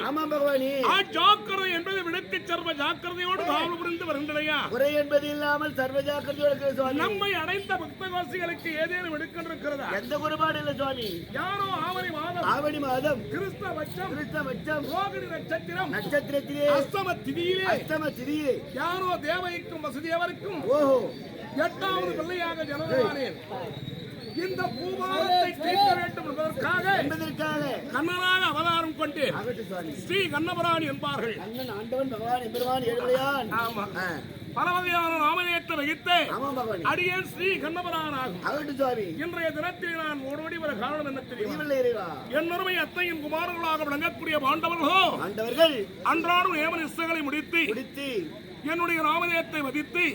ஆமா பகவானே. ஜாக்கிரதை என்பதை விடுத்து சர்வ ஜாக்கிரதையோடு காவல் புரிந்து வருகின்றனையா? குறை என்பது இல்லாமல் சர்வ ஜாக்கிரதையோடு சுவாமி. நம்மை அடைந்த பக்தவாசிகளுக்கு ஏதேனும் விடுக்கின்றிருக்கிறதா? எந்த குறைபாடு இல்லை சுவாமி. யாரோ ஆவணி மாதம் கிறிஸ்தவச்சம் ரோகிணி நட்சத்திரத்திலே அஸ்தம திதியிலே யாரோ தேவைக்கும் வசுதேவருக்கும் ஓஹோ 8வது பிள்ளையாக ஜனனமானேன். இந்த பூபாலத்தை தீர்க்க வேண்டும் என்பதற்காக கண்ணனாக அவதாரம் கொண்டு ஸ்ரீ கண்ணபுராணி என்பார்கள். அண்ணன் ஆண்டவன் பகவான் எம்பெருமான் ஏழுமலையான். ஆமா, பல வகையான நாமநேயத்தை வகித்து அடியேன் ஸ்ரீ கண்ணபுரான் ஆகும். இன்றைய தினத்தில் நான் ஓடோடி வர காரணம் என்ன தெரியும்? என் அருமை அத்தையின் குமாரர்களாக விளங்கக்கூடிய பாண்டவர்களோ அன்றாடும் ஏம நிஷ்டைகளை முடித்து என்னுடைய நாமநேயத்தை வதித்து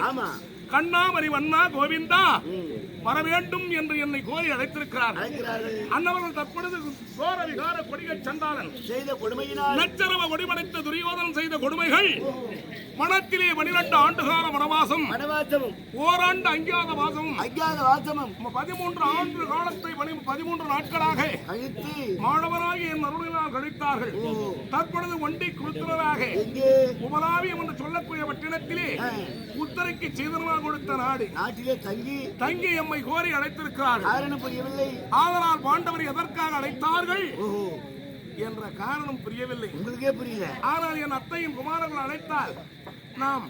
கண்ணாமரி வண்ணா கோவிந்தா வர வேண்டும் என்று என்னை கோரி அழைத்திருக்கிறார்கள். அன்னவர்கள் தற்பொழுது கோர விகார கொடிகள் சண்டாளன் செய்த கொடுமையினால் நச்சரவ கொடிமடைத்த துரியோதனன் செய்த கொடுமைகள் மனத்திலே 12 ஆண்டுகால வனவாசம் ஓராண்டு அஞ்ஞாத வாசமும் 13 ஆண்டு காலத்தை 13 நாட்களாக மாணவராக என் அருளினால் கழித்தார்கள். தற்பொழுது ஒண்டி குழுத்தினராக உபலாவியம் என்று சொல்லக்கூடிய பட்டினத்திலே உத்தரைக்கு சீதனமாக கொடுத்த நாட்டிலே தங்கி எம்மை கோரி அழைத்திருக்கிறார்கள். ஆதலால் பாண்டவரை எதற்காக அழைத்தார்கள் என்ற காரணம் புரியவில்லை. உங்களுக்கே புரியல. ஆனால் என் அத்தையும் குமாரர்கள் அழைத்தால் நாம்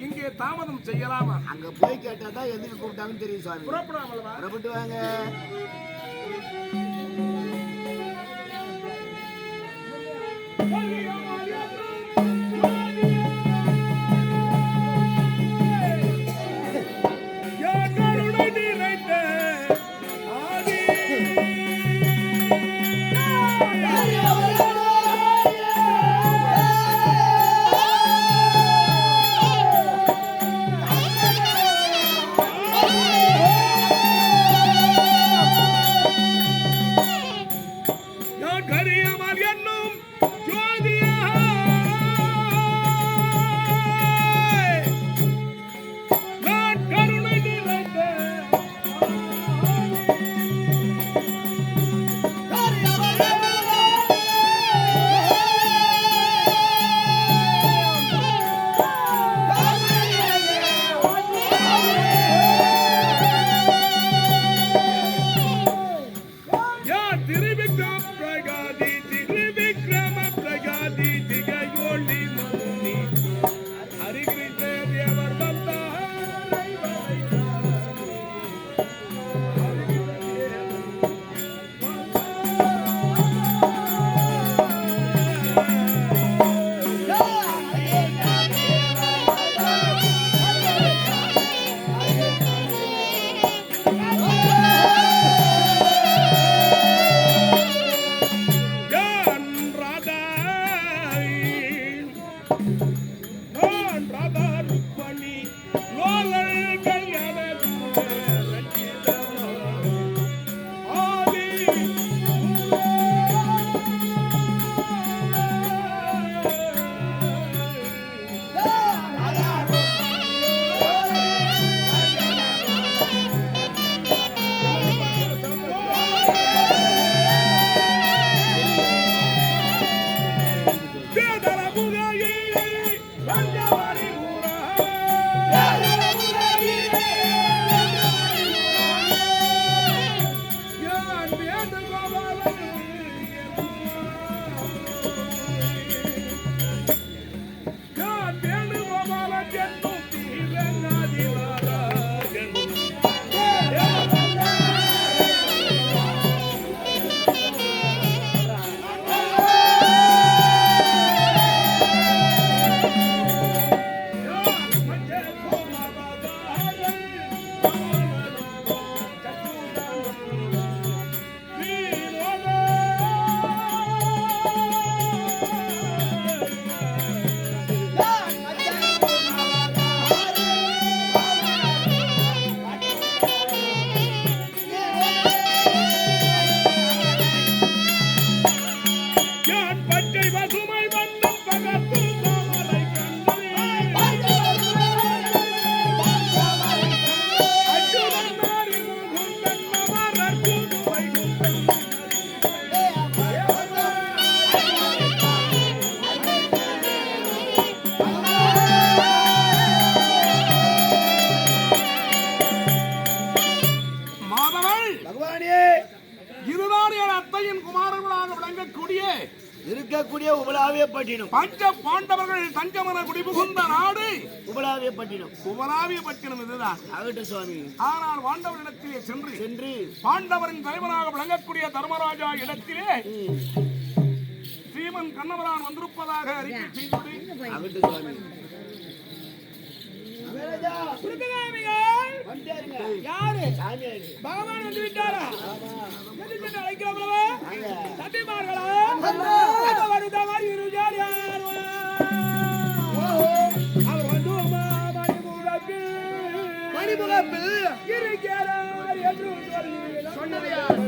இங்கே தாமதம் செய்யலாமா? அங்க போய் கேட்டாதான் எதுக்கு கூப்பிட்டாங்கன்னு தெரியும் சுவாமி. புறப்பட்டு வாங்க. கரியாமல் என்னும் ஜோதியா உபலாவியப்பட்டினம். பஞ்ச பாண்டவர்கள் தஞ்சமன குடிபுகுந்த நாடு உபலாவியப்பட்டினம். உபலாவியப்பட்டினம் இதுதான். ஆகட்டும் சுவாமி. ஆனால் பாண்டவரிடத்திலே சென்று பாண்டவரின் தலைவராக விளங்கக்கூடிய தர்மராஜா இடத்திலே ஸ்ரீமன் கண்ணபரான் வந்திருப்பதாக அறிக்கை செய்து ஆகட்டும் சுவாமி. யாரு பகவான் வந்து விட்டாரா? எதுக்கு அழைக்கிறவங்களா? தம்பிமார்களா? வருதா மாதிரி இருக்கார் யார்? அவர் வந்து மணிமுகப்பில் இருக்கிறார் என்று சொன்னது யார்?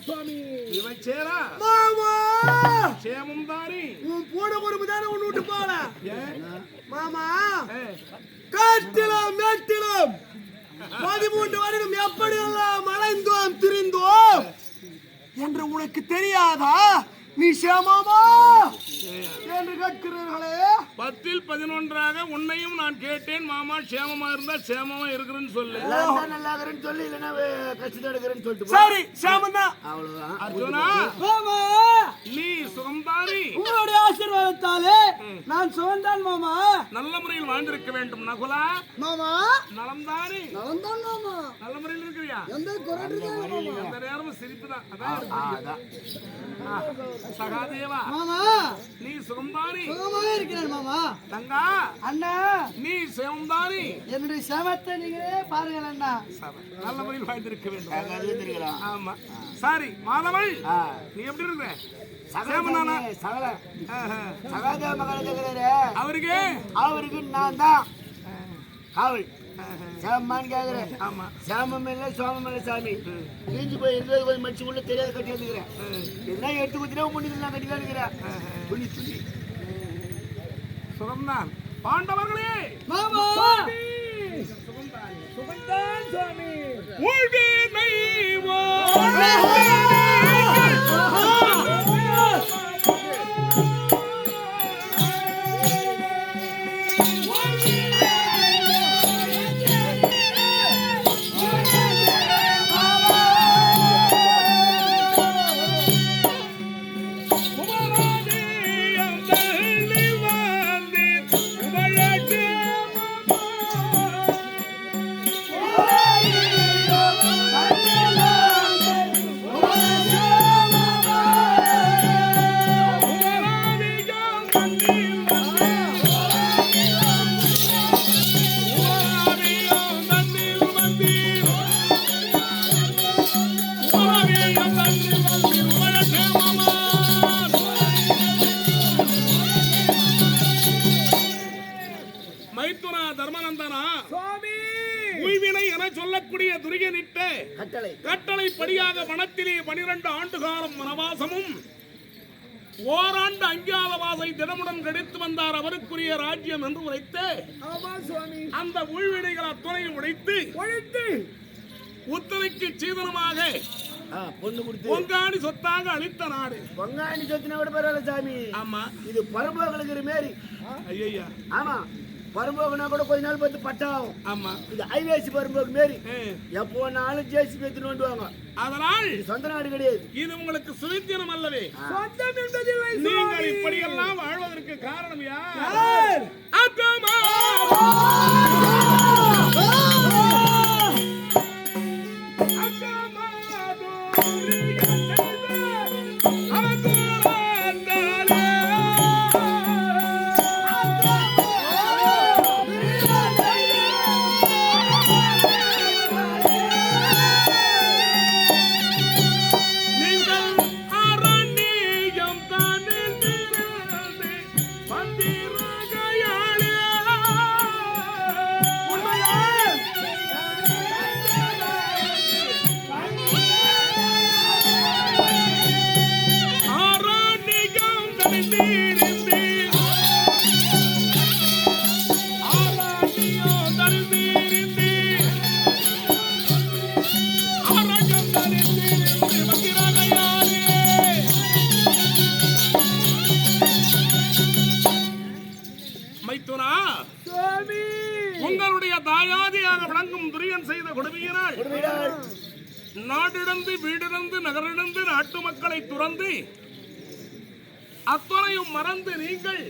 சுவாமி இவன் சேரா மாமா சேமம் தானே உன் போட ஒரு தானே ஒன்னு விட்டு போல மாமா காட்டிலும் மேட்டிலும் 13 வருடம் எப்படி எல்லாம் மலைந்தோம் திரிந்தோம் என்று உனக்கு தெரியாதா? நீ சேமாமா என்று கேட்கிறீர்களே. 10 11 உன்னையும் நான் கேட்டேன் மாமா. சேமமா இருந்தா சேமமா இருக்கிறேன்னு சொல்லு. நல்லா இருக்கிறேன்னு சொல்லி இல்லைன்னா கஷ்டத்தை எடுக்கிறேன்னு சொல்லிட்டு சரி சேமந்தான் அவ்வளவுதான். அர்ஜுனா மாமா நீ சுகம்தானே? உங்களுடைய ஆசீர்வாதத்தாலே நான் சுகந்தான் மாமா. நல்ல முறையில் வாழ்ந்திருக்க வேண்டும் நகுலா. மாமா நலம்தானே? நலந்தான் மாமா. நல்ல முறையில் இருக்கிறியா? எந்த குறை மாமா. அந்த நேரமும் சிரிப்பு தான். அதான் சகாதேவா மாமா நீ சுகம்தானே? சுகமாக இருக்கிறேன் மாமா. தங்கா அண்ணா நீ சுகம்தானே? என்னுடைய சேமத்தை நீங்களே பாருங்கள் அண்ணா. நல்ல முறையில் வாழ்ந்திருக்க வேண்டும். ஆமா சரி மாதவள் நீ எப்படி இருக்க? அவருக்கு நான் தான் காவல் சேமான்னு கேக்குறேன். ஆமா சேமம் இல்லை சோமம் இல்லை சாமி. நீஞ்சு போய் இருந்தது கொஞ்சம் மனுஷன் உள்ள தெரியாத கட்டி வந்துக்கிறேன். இதெல்லாம் எடுத்து குத்தினா முன்னிட்டு நான் கட்டி வந்துக்கிறேன். துணி துணி சுகம்தான். பாண்டவர்களே மாமா சுகம்தான் சுவாமி. உள்வீனை கட்டளை படியாக வனத்திலே 12 ஆண்டு காலம் வனவாசமும் ஓராண்டு அஞ்ஞாதவாசை தினமுடன் கிடைத்து வந்தார். அவருக்குரிய ராஜ்யம் என்று உரைத்து அந்த உள்வினைகள் அத்துணையும் உடைத்து உத்தரைக்கு சீதனமாக பொங்காணி சொத்தாக அளித்த நாடு. பொங்காணி சொத்தின விட பரவாயில்ல சாமி. ஆமா இது பரம்போகனுங்கிற மாரி. ஐயா ஆமா பரம்போகனா கூட கொஞ்ச நாள் பார்த்து பட்டாகும். ஆமா இது ஐவேசி பரம்போக மாரி. எப்போ நாளும் ஜேசிபி எடுத்துட்டு வந்துவாங்க. அதனால் சொந்த நாடு கிடையாது. இது உங்களுக்கு சுதந்திரம் அல்லவே. சொந்தம் என்பதில்லை. நீங்கள் இப்படியெல்லாம் வாழ்வதற்கு காரணம் யார்? அக்கமா உங்களுடைய தாயாதியாக விளங்கும் துரியன் செய்த கொடுமையினால் நாடிழந்து வீடிழந்து நகரிழந்து நாட்டு மக்களை துறந்து அத்துறையும் மறந்து நீங்கள்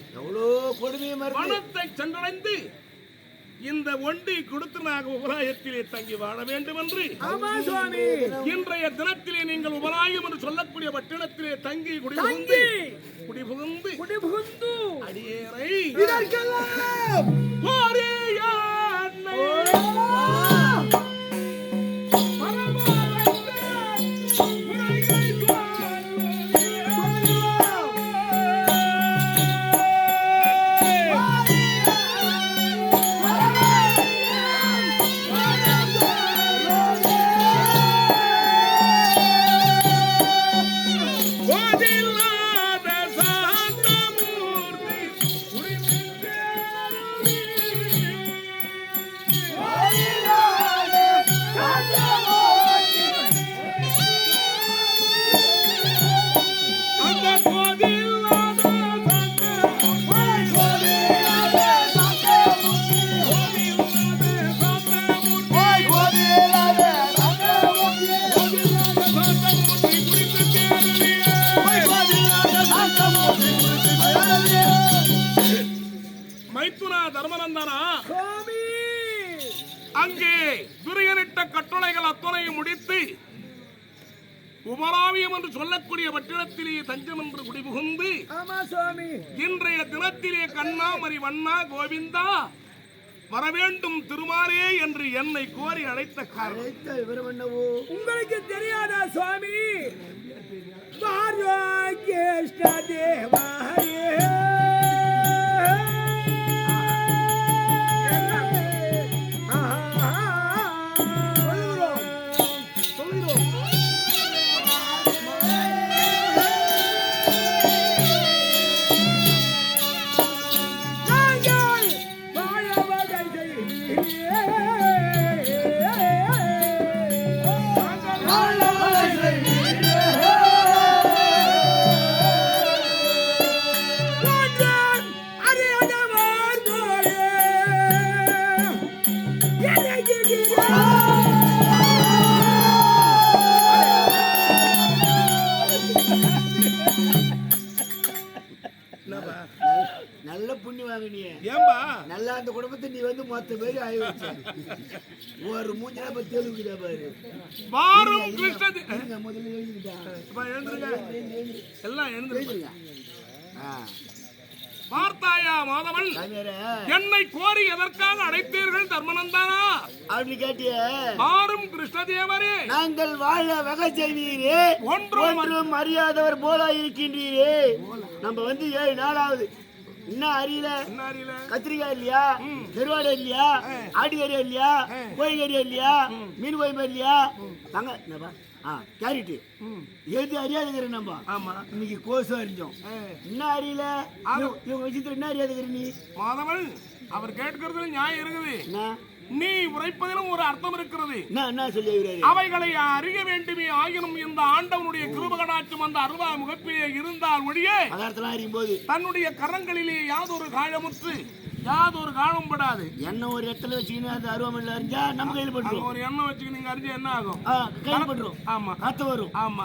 வனத்தை சென்றடைந்து இந்த ஒண்டி கொடுத்தனாக உபராயத்திலே தங்கி வாழ வேண்டும் என்று இன்றைய தினத்திலே நீங்கள் உபராயம் என்று சொல்லக்கூடிய பட்டினத்திலே தங்கி குடிபுகுந்து அடியேறை மைத்துனா தர்மநந்தனா சுவாமி அங்கே துரியனிட்ட கட்டளைகள் அத்தனையும் முடித்து உமராவியம் என்று சொல்லக்கூடிய பட்டினத்திலேயே தஞ்சம் என்று குடிபுகுந்து ஆமா சுவாமி இன்றைய தினத்திலே கண்ணாமரி வண்ணா கோவிந்தா வரவேண்டும் திருமாலே என்று என்னை கோரி அழைத்த காரணம் விவரம் என்னவோ உங்களுக்கு தெரியாதா சுவாமி கிருஷ்ண தேவாரே நல்ல புண்ணி வாங்கினிய ஏம்பா நல்லா அந்த குடும்பத்தை நீ வந்து மொத்த பேரு ஆய வச்ச ஒரு மூஞ்சா பத்தி தெலுங்குதா பாரு வாரும் கிருஷ்ண முதல்ல எழுதிட்டா எல்லாம் எழுந்துருங்க பார்த்தாயா மாதவன் என்னை கோரி எதற்காக அழைத்தீர்கள் தர்மநந்தானா அப்படி கேட்டிய வாரும் கிருஷ்ணதேவரே நாங்கள் வாழ வகை செய்வீரே ஒன்றும் அறியாதவர் போல இருக்கின்றீரே நம்ம வந்து 7 நாளாவது இன்னும் அறியல கத்திரிக்காய் இல்லையா கருவாடை இல்லையா ஆட்டுக்கறியா இல்லையா கோழிக்கறியா இல்லையா மீன் குழம்பு இல்லையா தங்க கேரட்டு எது அறியாதுங்கிற நம்ம ஆமா இன்னைக்கு கோசம் அறிஞ்சோம் என்ன அறியல இவங்க விஷயத்துல என்ன அறியாதுங்கிற நீ மாதவன் அவர் கேட்கறதுல நியாயம் இருக்குது நீ உரைப்பதிலும் ஒரு அர்த்தம் இருக்கிறது என்ன சொல்லி அவைகளை அறிய வேண்டுமே ஆயினும் இந்த ஆண்டவனுடைய கிருபகடாட்சம் அந்த அருவா முகப்பிலே இருந்தால் ஒழிய அறியும் போது தன்னுடைய கரங்களிலே யாதொரு காயமுற்று யாதொரு காலம் படாது எண்ணெய் ஒரு இடத்துல வச்சுக்கின்னு அது அருவமில்ல அறிஞ்சா நம்ம கையில் பட்டுரும் ஒரு எண்ணெய் வச்சுக்கிட்டு நீங்க அறிஞ்சா என்ன ஆகும் கையில் பட்டுரும் ஆமா காத்து வரும் ஆமா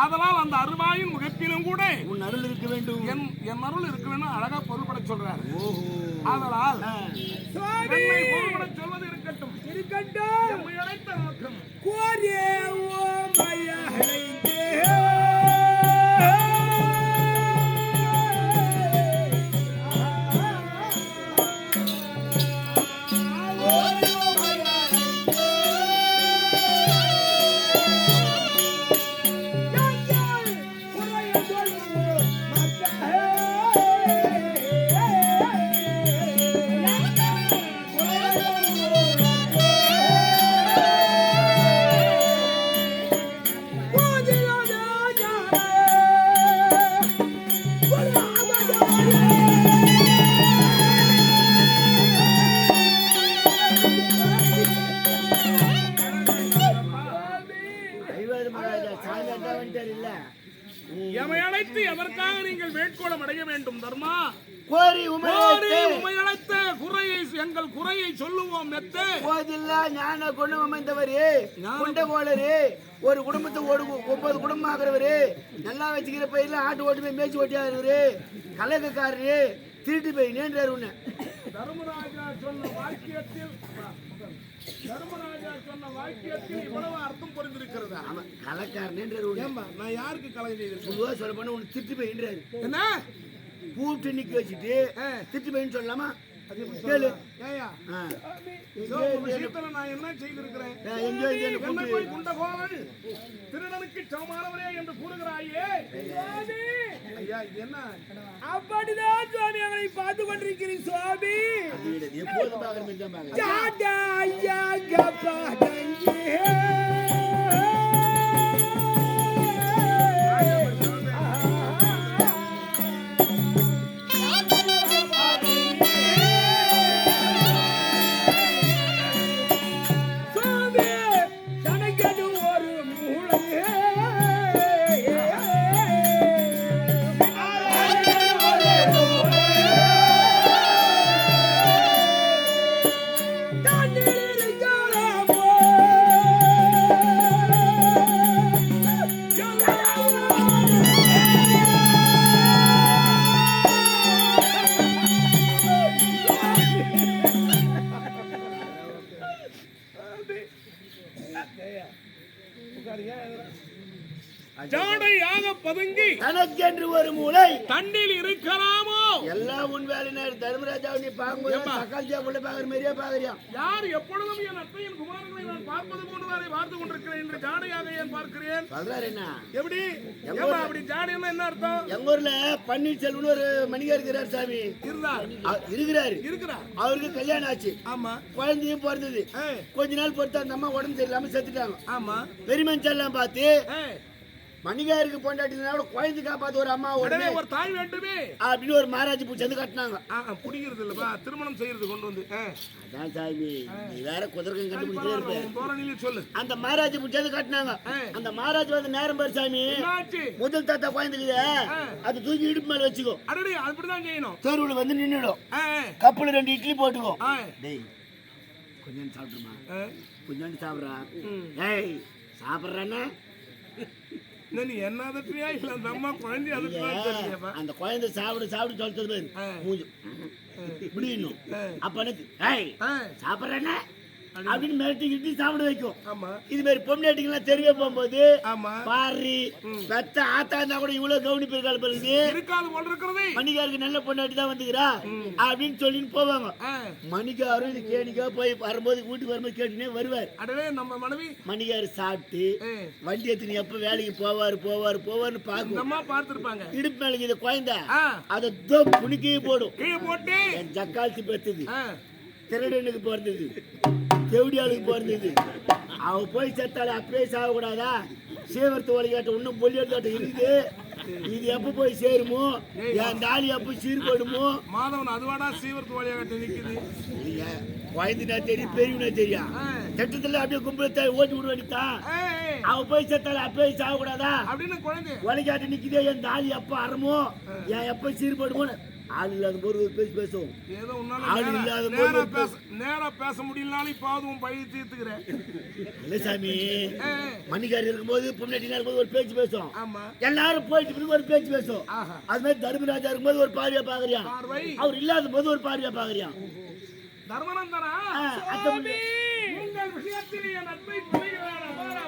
அதனால் அந்த அருவாயின் முகப்பிலும் கூட உன் அருள் இருக்க வேண்டும் என் அருள் இருக்க வேண்டும் அழகா பொருள்பட சொல்றாரு அதனால் என்னை பொருள்பட சொல்வது இருக்கட்டும் அழைத்த நோக்கம் கோரே ஓ மயஹைதே எமை அழைத்து எதற்காக நீங்கள் வேட்கோளம் அடைய வேண்டும் தர்மா கோரி உமையழைத்த குறையை எங்கள் குறையை சொல்லுவோம் மெத்த போதில்ல ஞான குணம் அமைந்தவரு குண்டகோளரு ஒரு குடும்பத்தை 9 குடும்பம் ஆகிறவரு நல்லா வச்சுக்கிற பயிரில் ஆட்டு ஓட்டு போய் மேய்ச்சி ஓட்டியாரு கலகக்காரரு திருட்டு போய் நேன்றாரு உன்ன தர்மராஜா சொன்ன வாக்கியத்தில் இவ்வளவு அர்த்தம் புரிந்திருக்கிறதா கலக்காரன் நான் யாருக்கு கலை செய்திருக்கேன் பொதுவா சொல்ல போனா உனக்கு திருட்டு போயின்றாரு என்ன கூப்பிட்டு நிக்க வச்சுட்டு திருட்டு போயின்னு சொல்லலாமா கேளு நான் என்ன செய்திருக்கிறேன் குண்டகோளன் திருடனுக்கு சமமானவரே என்று கூறுகிறாயே ஐயா என்ன அப்படிதான் சுவாமி அவரை பார்த்து கொண்டிருக்கிறேன் சுவாமி எப்போதும் பார்க்கணும் பதுங்கி தனக்கென்று ஒரு மூளை தண்ணில் இருக்கலாமோ? எல்லாம் உன் வேலை நேரம். தர்மராஜா நீ பார்க்கும்போது சக்கால்ஜியா கொண்டு பாக்குற மாதிரியே பாக்குறியா? யார் எப்பொழுதும் என் அத்தையின் குமாரங்களை நான் பார்ப்பது போன்றுதானே பார்த்து கொண்டிருக்கிறேன் என்று ஜாடையாக ஏன் பார்க்கிறேன்? சொல்றாரு என்ன? எப்படி அப்படி ஜாடைன்னா என்ன அர்த்தம்? எங்க ஊர்ல பன்னீர்செல்வம்னு ஒரு மணிகா இருக்கிறார் சாமி. இருக்கிறார். அவருக்கு கல்யாணம் ஆச்சு. ஆமா. குழந்தையும் பிறந்தது. கொஞ்ச நாள் பொறுத்து அந்த அம்மா உடம்பு சரியில்லாம செத்துட்டாங்க. ஆமா. பெருமஞ்சள் எல்லாம் பார்த்து மணிகாருக்கு பொண்டாட்டினா குழந்தை காப்பாத்து ஒரு அம்மா உடனே ஒரு தாய் வேண்டுமே அப்படின்னு ஒரு மகாராஜி பூச்சி வந்து கட்டினாங்க. புடிக்கிறது இல்லப்பா, திருமணம் செய்யறது கொண்டு வந்து. அதான் சாமி, நீ வேற குதிரைக்கும் கண்டுபிடிச்சே இருப்ப. சொல்லு. அந்த மகாராஜி பூச்சி வந்து கட்டினாங்க. அந்த மகாராஜ் வந்து நேரம் பாரு சாமி, முதல் தாத்தா குழந்தைக்குது அது தூக்கி இடுப்பு மேல வச்சுக்கோ. அப்படிதான் செய்யணும். தெருவுல வந்து நின்னுடும். கப்புல 2 இட்லி போட்டுக்கோ. டேய் கொஞ்சம் சாப்பிடுமா, கொஞ்சம் சாப்பிடுறா. ஏய் சாப்பிடுறானா? நீ என்ன அதட்டியா இல்ல அந்த அம்மா குழந்தை அதட்டுறாங்க. அந்த குழந்தை சாப்பிடு சொல்றது மூஞ்சு இப்படி இன்னும் அப்ப சாப்பிடுறேன்னா அப்படின்னு மிரட்டிக்கிட்டு சாப்பிட வைக்கும். இது மாதிரி பொம்னாட்டிக்கெல்லாம் தெரிய போகும்போது பாரி பெத்த ஆத்தா இருந்தா கூட இவ்வளவு கவனிப்பு இருக்காது. மணிகாருக்கு நல்ல பொண்ணாட்டி தான் வந்துக்கிறா அப்படின்னு சொல்லிட்டு போவாங்க. மணிகாரும் இது கேணிக்கா போய் வரும்போது வீட்டுக்கு வரும்போது கேட்டுனே வருவார். நம்ம மனைவி மணிகாரு சாப்பிட்டு வண்டி எடுத்து எப்ப வேலைக்கு போவாருன்னு பார்த்துருப்பாங்க. இடுப்பு மேலே இது குழந்தை அதை புனிக்கே போடும். ஜக்கால்சி பெத்தது, திருடனுக்கு பிறந்தது, தேவடியாளுக்கு பிறந்தது. அவ போய் செத்தால அப்பயே சாகக்கூடாதா? சேவரத்து வழிகாட்ட இன்னும் பொல்லியாட்ட இருக்குது. இது எப்ப போய் சேருமோ, என் தாலி எப்ப சீர்படுமோ? மாதவன் அதுவாடா சீவரத்து வழியாட்ட நிக்குது. குழந்தைனா தெரியும், பெரியவனா தெரியும். சட்டத்துல அப்படியே கும்பலத்தை ஓட்டி விட வேண்டியதான். அவ போய் செத்தால அப்பயே சாகக்கூடாதா அப்படின்னு குழந்தை வழிகாட்ட நிக்குதே. என் தாலி எப்ப அறமோ, என் எப்ப சீர்படுமோ? ஆள் இல்லாத போது ஒரு பேச்சு பேசுவோம். நேரா பேச முடியலனாலும் இப்போதும் பழி தீர்த்துக்கிறேன். இல்ல சாமி, மணிகாரி இருக்கும்போது பொம்னாட்டி இருக்கும்போது ஒரு பேச்சு பேசும். எல்லாரும் போயிட்டு ஒரு பேச்சு பேசும். அது மாதிரி தர்மராஜா இருக்கும்போது ஒரு பார்வையா பாக்குறியா, அவர் இல்லாத போது ஒரு பார்வையா பாக்குறியா? தர்மநந்தனா உங்கள் விஷயத்தில் என் அன்பை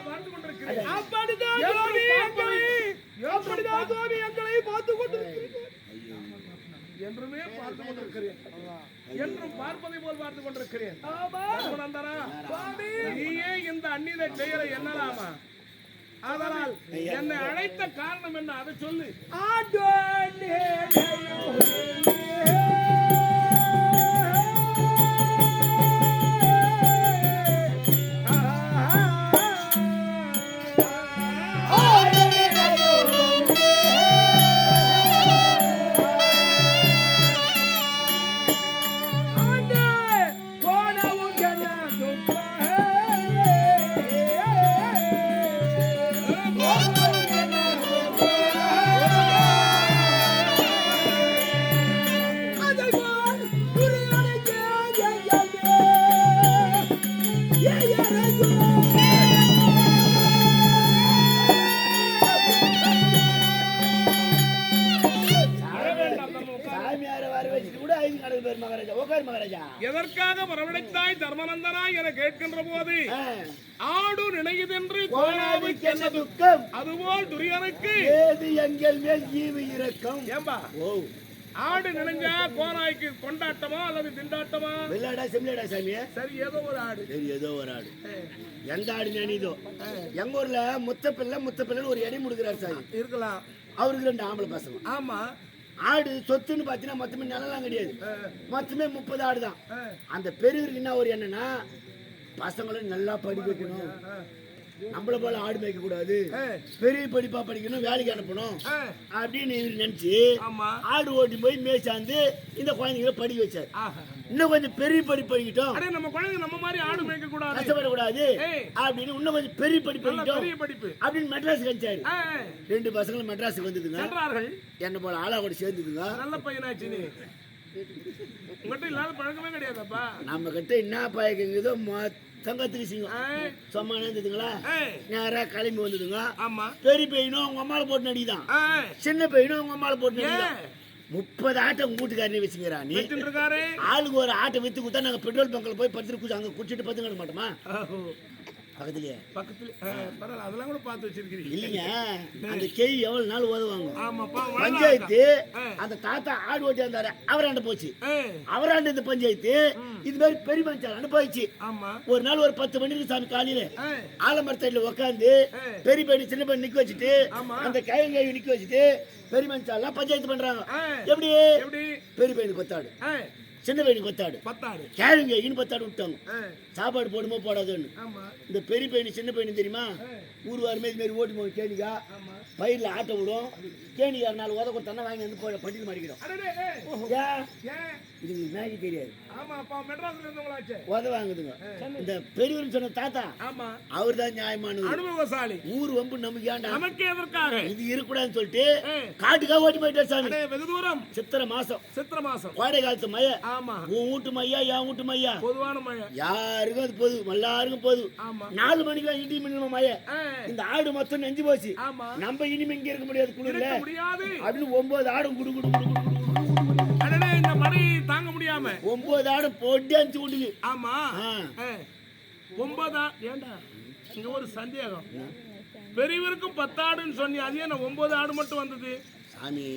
பார்த்து கொண்டிருக்கிறேன். எங்களை பார்த்து கொண்டிருக்கிறேன் என்றுமே பார்த்து கொண்டிருக்கிறேன். என்றும் பார்ப்பதை போல் பார்த்து கொண்டிருக்கிறேன். நீயே இந்த அந்நித செயலை என்னலாமா? அதனால் என்னை அழைத்த காரணம் என்ன, அதை சொல்லு. எதற்காக வரவழைத்தாய் தர்மநந்தனா என கேட்கின்ற போது ஆடு நினைவுதென்று கோலாவுக்கு என்ன துக்கம், அதுபோல் துரியனுக்கு ஏது எங்கள் மேல் ஈவு இரக்கம். ஏம்பா ஆடு நினைஞ்சா கோராய்க்கு கொண்டாட்டமா அல்லது திண்டாட்டமா? வெள்ளாடா செம்மிலாடா சாமி? சரி ஏதோ ஒரு ஆடு. சரி ஏதோ ஒரு ஆடு. எந்த ஆடு நினைதோ? எங்க ஊர்ல முத்தப்பிள்ளைன்னு ஒரு இடம் முடுக்கிறார் சாமி. இருக்கலாம். அவருக்கு 2 ஆம்பளை பசங்க. ஆமா. ஆடு சொத்துன்னு பாத்தீங்கன்னா மொத்தமே நிலம் கிடையாது. மொத்தமே 30 ஆடு தான். அந்த பெரியவருக்கு என்ன ஒரு என்னன்னா, பசங்களும் நல்லா படிக்க வைக்கணும், நம்மள போல ஆடு மேய்க்க கூடாது, பெரிய படிப்பா படிக்கணும், வேலைக்கு அனுப்பணும் அப்படின்னு நினைச்சு ஆடு ஓட்டி போய் மேய்ச்சாந்து இந்த குழந்தைங்களை படிக்க வச்சாரு. இன்னும் கொஞ்சம் பெரிய படிப்பு படிக்கட்டும், நம்ம குழந்தை நம்ம மாதிரி ஆடு மேய்க்க கூடாது, கஷ்டப்படக்கூடாது அப்படின்னு இன்னும் கொஞ்சம் பெரிய படிப்பு அப்படின்னு மெட்ராஸ் கழிச்சாரு. 2 பசங்களும் மெட்ராஸுக்கு வந்ததுங்க. என்ன போல ஆளா கூட சேர்ந்துதுங்க. நல்ல பையனாச்சு. நீ உங்ககிட்ட இல்லாத பழக்கமே கிடையாதப்பா. நம்ம கிட்ட என்ன பழக்கங்குதோ தங்கத்துக்கு செய்யும். சும்மா இருந்ததுங்களா, நேரா கிளம்பி வந்ததுங்க. பெரிய பையனும் அவங்க அம்மாவை போட்டு நடிதான், சின்ன பையனும் அவங்க அம்மாவை போட்டு நடிதான். 30 ஆட்டை உங்க வீட்டுக்காரனே வச்சுக்கிறா. நீ ஆளுக்கு ஒரு ஆட்டை வித்து கொடுத்தா நாங்க பெட்ரோல் பங்க்ல போய் 10 அங்க குடிச்சிட்டு 10 கிட மாட்டோமா? பக்கத்துலயே பரவாயில்ல, அதெல்லாம் கூட பார்த்து வச்சிருக்கீங்க. இல்லைங்க, அந்த கேள்வி எவ்வளவு நாள் ஓதுவாங்க. ஆமாப்பா, பஞ்சாயத்து அந்த தாத்தா ஆடு ஓட்டி வந்தாரு, அவராண்ட போச்சு. அவராண்ட இந்த பஞ்சாயத்து இது மாதிரி பெரிய பஞ்சாயத்து போயிடுச்சு. ஒரு நாள் ஒரு 10 மணிக்கு சாமி காலையில ஆலமரத்தடியில உட்காந்து பெரிய பையன் சின்ன பையன் நிக்க வச்சுட்டு அந்த கையை நிக்க வச்சுட்டு பெரிய மனுஷாலாம் பஞ்சாயத்து பண்றாங்க. எப்படி பெரிய பையனுக்கு 10 ஆடு, சின்ன பையனுக்கு 10 ஆடு, கேளுங்க 10 ஆடு விட்டாங்க. சாப்பாடு போடுமோ போடாதுன்னு. இந்த பெரிய பையனு சின்ன பையனு தெரியுமா, ஊர் வாரமே இது மாதிரி ஓட்டு போகும் கேணிக்கா, பயிரில் ஆட்ட விடும். கேணிக்கார 4 உத கொடுத்தானா வாங்கி வந்து பட்டியல் மாறிக்கிறோம். இது மேகி தெரியாது, உத வாங்குதுங்க. இந்த பெரியவர் சொன்ன தாத்தா அவர் தான் நியாயமானவர். ஊர் வம்பு நமக்கு ஏன்டா, இது இருக்கக்கூடாதுன்னு சொல்லிட்டு காட்டுக்காக ஓட்டி போயிட்டார் சாமி. வெகு தூரம் சித்திரை மாசம் கோடை காலத்து மழை. உன் வீட்டு மையா என் வீட்டு மையா பொதுவான மழை, யாருக்கும் அது போது, எல்லாருக்கும் போது. 4 மணிக்கு இடி மின்னல் மழை. இந்த ஆடு மொத்தம் நெஞ்சு போச்சு. நம்ம இனிமே இங்க இருக்க முடியாது குளிர்ல அப்படின்னு 9 ஆடும் குடு குடு குடு குடு இந்த மழை தாங்க முடியாம 9 ஆடும் போட்டு அனுப்பிச்சு விடுது. ஆமா 9 ஏண்டா இங்க ஒரு சந்தேகம், பெரியவருக்கும் 10 ஆடுன்னு சொன்னி, அது என்ன 9 ஆடு மட்டும் வந்தது சாமி?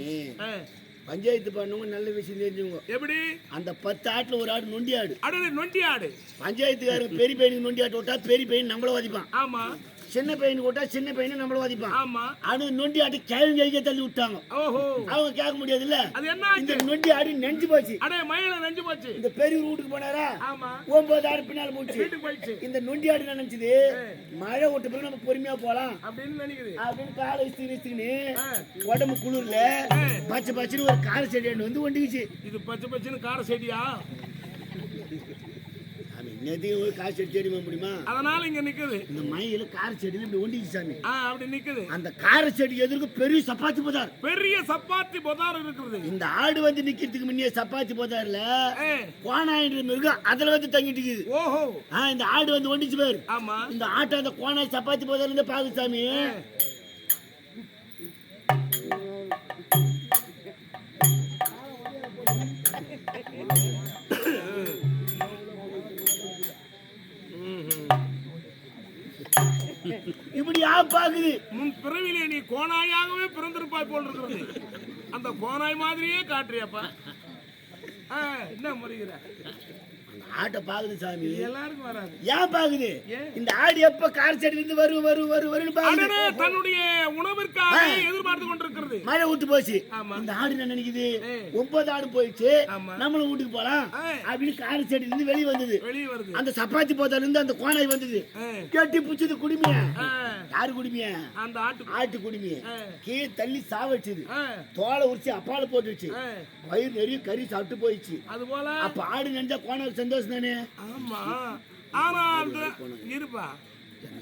பஞ்சாயத்து பண்ணவங்க நல்ல விஷயம் தெரிஞ்சுங்க. எப்படி அந்த 10 ஆட்டுல ஒரு ஆடு நொண்டி ஆடு. நொண்டி ஆடு பஞ்சாயத்துக்காரங்க பெரிய பையனுக்கு நொண்டி ஆட்டு விட்டா பெரிய பையன் நம்மள வாதிப்பான். ஆமா, சின்ன பையனுக்கு விட்டா சின்ன பையனை நம்மள வாதிப்பான். ஆமா, அது நொண்டி ஆட்டு கேள்வி தள்ளி விட்டாங்க. அவங்க கேட்க முடியாது இல்ல. இந்த நொண்டி ஆடு நெஞ்சு போச்சு. நெஞ்சு போச்சு. இந்த பெரிய வீட்டுக்கு போனாரா 9 ஆடு பின்னால போச்சு. இந்த நொண்டி ஆடு நினைச்சது மழை விட்ட பிறகு நம்ம பொறுமையா போலாம் அப்படின்னு நினைக்குது. அப்படின்னு காலை இஸ்தின்னு உடம்பு குளிர்ல பச்சை பச்சைன்னு ஒரு கார செடி வந்து ஒண்டிக்குச்சு. இது பச்சை பச்சைன்னு கார செடியா? ஒரு கார செடி தெரியுமா முடியுமா? அதனால இங்க நிக்குது. இந்த மயில கார செடியில இப்படி ஒண்டிக்குச்சு சாமி. அப்படி நிக்குது. அந்த கார செடி எதிர்க்கு பெரிய சப்பாத்தி போதார், பெரிய சப்பாத்தி போதார் இருக்குது. இந்த ஆடு வந்து நிக்கிறதுக்கு முன்னே சப்பாத்தி போதார்ல கோனாயின்ற மிருகம் அதுல வந்து தங்கிட்டு இருக்குது. ஓஹோ, இந்த ஆடு வந்து ஒண்டிச்சு பேரு. ஆமா, இந்த ஆட்டை அந்த கோனாய் சப்பாத்தி போதார் இருந்து பாக்கு சாமி. இப்படியா பாக்குது. முன் பிறவிலே நீ கோனாயாகவே பிறந்திருப்பாய் போல் இருக்கிறது. அந்த கோனாய் மாதிரியே காட்டுறியப்பா. என்ன முறைகிற ஆட்டை பாக்குது சாமி. எல்லாருக்கும் வராது. ஏன் பாக்குது? இந்த ஆடு எப்ப கார் செடி இருந்து வருன்னு பாக்குது. தன்னுடைய உணவிற்காக எதிர்பார்த்து கொண்டிருக்கிறது. மழை விட்டு போச்சு. இந்த ஆடு என்ன நினைக்குது, 9 ஆடு போயிடுச்சு, நம்மளும் வீட்டுக்கு போலாம் அப்படின்னு கார் செடி இருந்து வெளியே வந்தது. அந்த சப்பாத்தி போதால இருந்து அந்த கோனாய் வந்தது. கட்டி புடிச்சது குடுமிய. யாரு குடுமிய? அந்த ஆட்டு குடுமிய. கீழே தள்ளி சாவடிச்சது. தோலை உரிச்சு அப்பால போட்டுச்சு. வயிறு நிறைய கறி சாப்பிட்டு போயிடுச்சு. அது போல அப்ப ஆடு நினைச்சா கோனாய் சந்தோஷம் தானே? ஆமா, ஆனா இருப்பா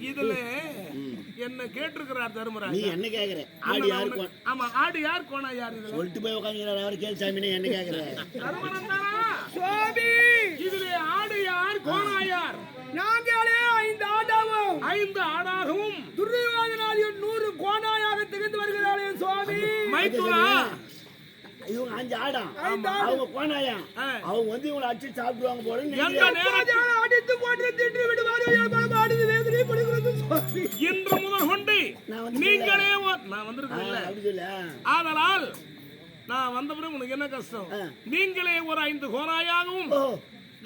இதுல என்ன கேட்டிருக்கிறார் தர்மராஜ். நீ என்ன கேக்குற? ஆடு யாரு? ஆமா, ஆடு யார் கோனா யார் சொல்லிட்டு போய் உட்காந்துக்கிறார். அவர் கேள் சாமி என்ன கேக்குற? சுவாமி, இதுல ஆடு யார் கோனா யார்? நாங்களே 5 ஆடாகவும் 5 ஆடாகவும் துரியோதனாதிகள் 100 கோனாயாக திகழ்ந்து வருகிறாளே சுவாமி. மைத்துரா, இவங்க 5 ஆடா, அவங்க கோனாயா, அவங்க வந்து இவங்களை அடிச்சு சாப்பிடுவாங்க போல. அடித்து போட்டு திட்டு இன்று முதல் கொண்டு நீங்களே நான் வந்திருக்கேன். ஆதலால் நான் வந்த பிறகு உனக்கு என்ன கஷ்டம்? நீங்களே ஒரு 5 கோனாயாகவும்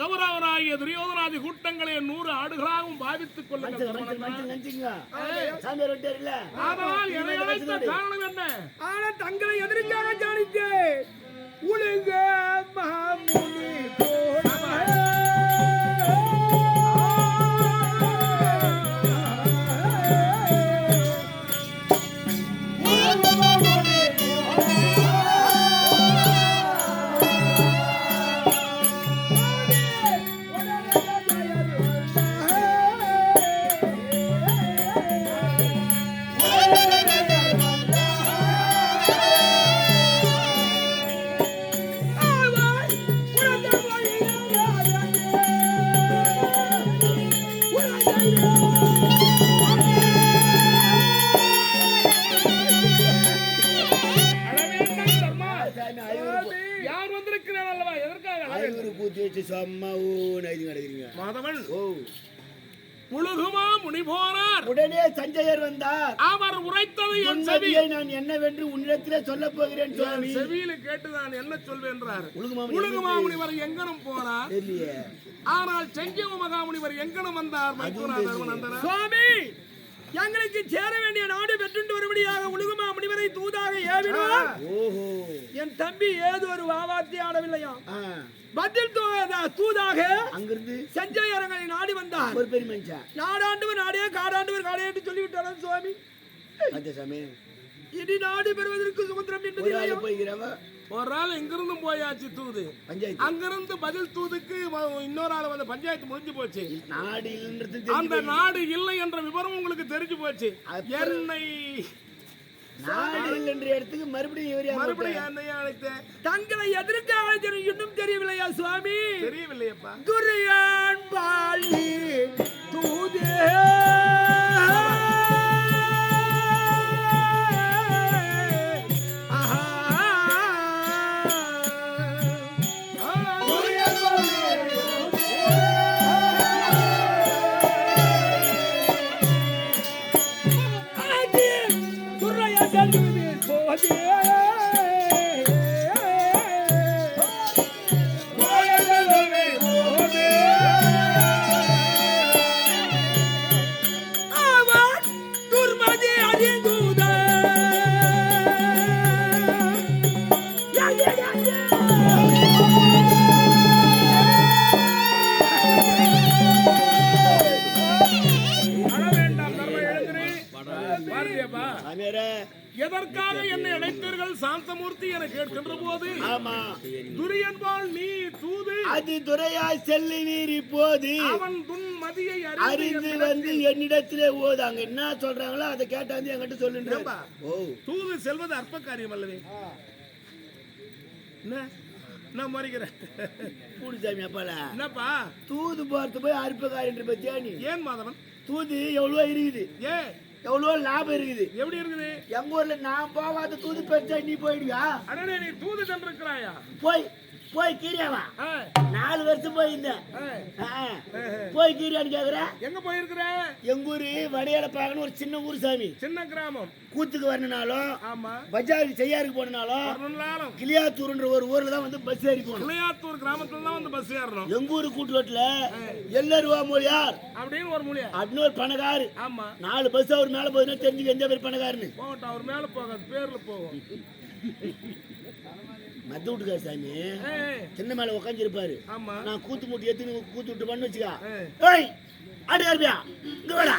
கௌரவராகிய துரியோதனாதி கூட்டங்களே 100 ஆடுகளாகவும் பாவித்துக் கொள்ளுங்கள். காரணம் என்ன? ஆனா தங்களை எதிர்க்காக ஜானித்தே உலக மாமுனி முழுகுமா முனி போனார். உடனே சஞ்சயர் வந்தார். அவர் உரைத்தது என் செவி. செவியை நான் என்னவென்று உன்னிடத்திலே சொல்ல போகிறேன் சுவாமி. செவியில கேட்டு நான் என்ன சொல்வேன்றார். முழுகுமா முனிவர் எங்கனும் போனார். ஆனால் செஞ்சவ மகாமுனிவர் எங்கனும் வந்தார். மைத்துனார் சுவாமி, எங்களுக்கு சேர வேண்டிய நாடு பெற்று வரும்படியாக உலகமா முனிவரை தூதாக ஏவினார். என் தம்பி ஏது ஒரு வாவாத்தி ஆடவில்லையா? பதில் தூதாக அங்கிருந்து சஞ்சயரங்களை நாடி வந்தார். ஒரு பெரிய மனுஷன் நாடாண்டவர் நாடே காடாண்டவர் காடே என்று சொல்லிவிட்டாராம் சுவாமி. இனி நாடு பெறுவதற்கு சுதந்திரம் என்பது போய்கிறவ. ஒரு ஆள் எங்கிருந்தும் போயாச்சு தூது. அங்கிருந்து பதில் தூதுக்கு இன்னொரு ஆள் வந்து பஞ்சாயத்து முடிஞ்சு போச்சு. நாடு அந்த நாடு இல்லை என்ற விவரம் உங்களுக்கு தெரிஞ்சு போச்சு. என்னை நாடு இல்லை என்ற இடத்துக்கு மறுபடியும் என்னைய அழைத்தேன். தங்களை எதற்கு அழைத்தது இன்னும் தெரியவில்லையா சுவாமி? தெரியவில்லையப்பா. துரியன் பாலி தூதே எதற்காக என்னை அழைத்தீர்கள் சாந்தமூர்த்தி என கேட்கின்ற போது, துரியன்பால் நீ தூது அது துரையாய் செல்லுவீர் இப்போது அவன் துன்மதியை அறிந்து வந்து என்னிடத்திலே ஓதாங்க என்ன சொல்றாங்களோ அதை கேட்டாந்து என்கிட்ட சொல்லுங்க. தூது செல்வது அற்ப காரியம் அல்லவே. நான் மறிக்கிறேன் பூடிசாமி அப்பால என்னப்பா தூது போறது போய் அற்ப காரியம் பத்தியா நீ? ஏன் மாதவன் தூது எவ்வளவு இருக்குது, எவ்வளவு லாபம் இருக்குது. எப்படி இருக்குது? எங்க ஊர்ல நான் போவாத தூது பெருசா நீ போயிடுவா? அடனே நீ தூது சென்றிருக்கிறாயா? போய் கீரியாவா 4 வருஷம் போயிருந்தேன். போய் கீரியான்னு கேக்குற? எங்க போயிருக்கிற? எங்க ஊரு வடையடப்பாகன்னு ஒரு சின்ன ஊர் சாமி, சின்ன கிராமம். கூத்துக்கு வரணும்னாலும் பஜாருக்கு செய்யாருக்கு போனாலும் கிளியாத்தூர்ன்ற ஒரு ஊர்ல தான் வந்து பஸ் ஏறி போகணும். கிளியாத்தூர் கிராமத்துல தான் வந்து பஸ் ஏறணும். எங்க ஊரு கூட்டுரோட்ல எல்லாருவா மொழியார் அப்படின்னு ஒரு மொழியா அப்படின்னு ஒரு பணக்காரு. 4 பஸ் அவர் மேல போதுன்னா தெரிஞ்சுக்க எந்த பேர் பணக்காருன்னு. போகட்டும், அவர் மேல போகாது, பேர்ல போகும். மத்த வீட்டுக்காரு சாமி சின்ன மேல உக்காந்துருப்பாரு. நான் கூத்து மூட்டி எடுத்து கூத்து விட்டு பண்ணு வச்சுக்கா, ஆடு இருப்பியா இங்க வேடா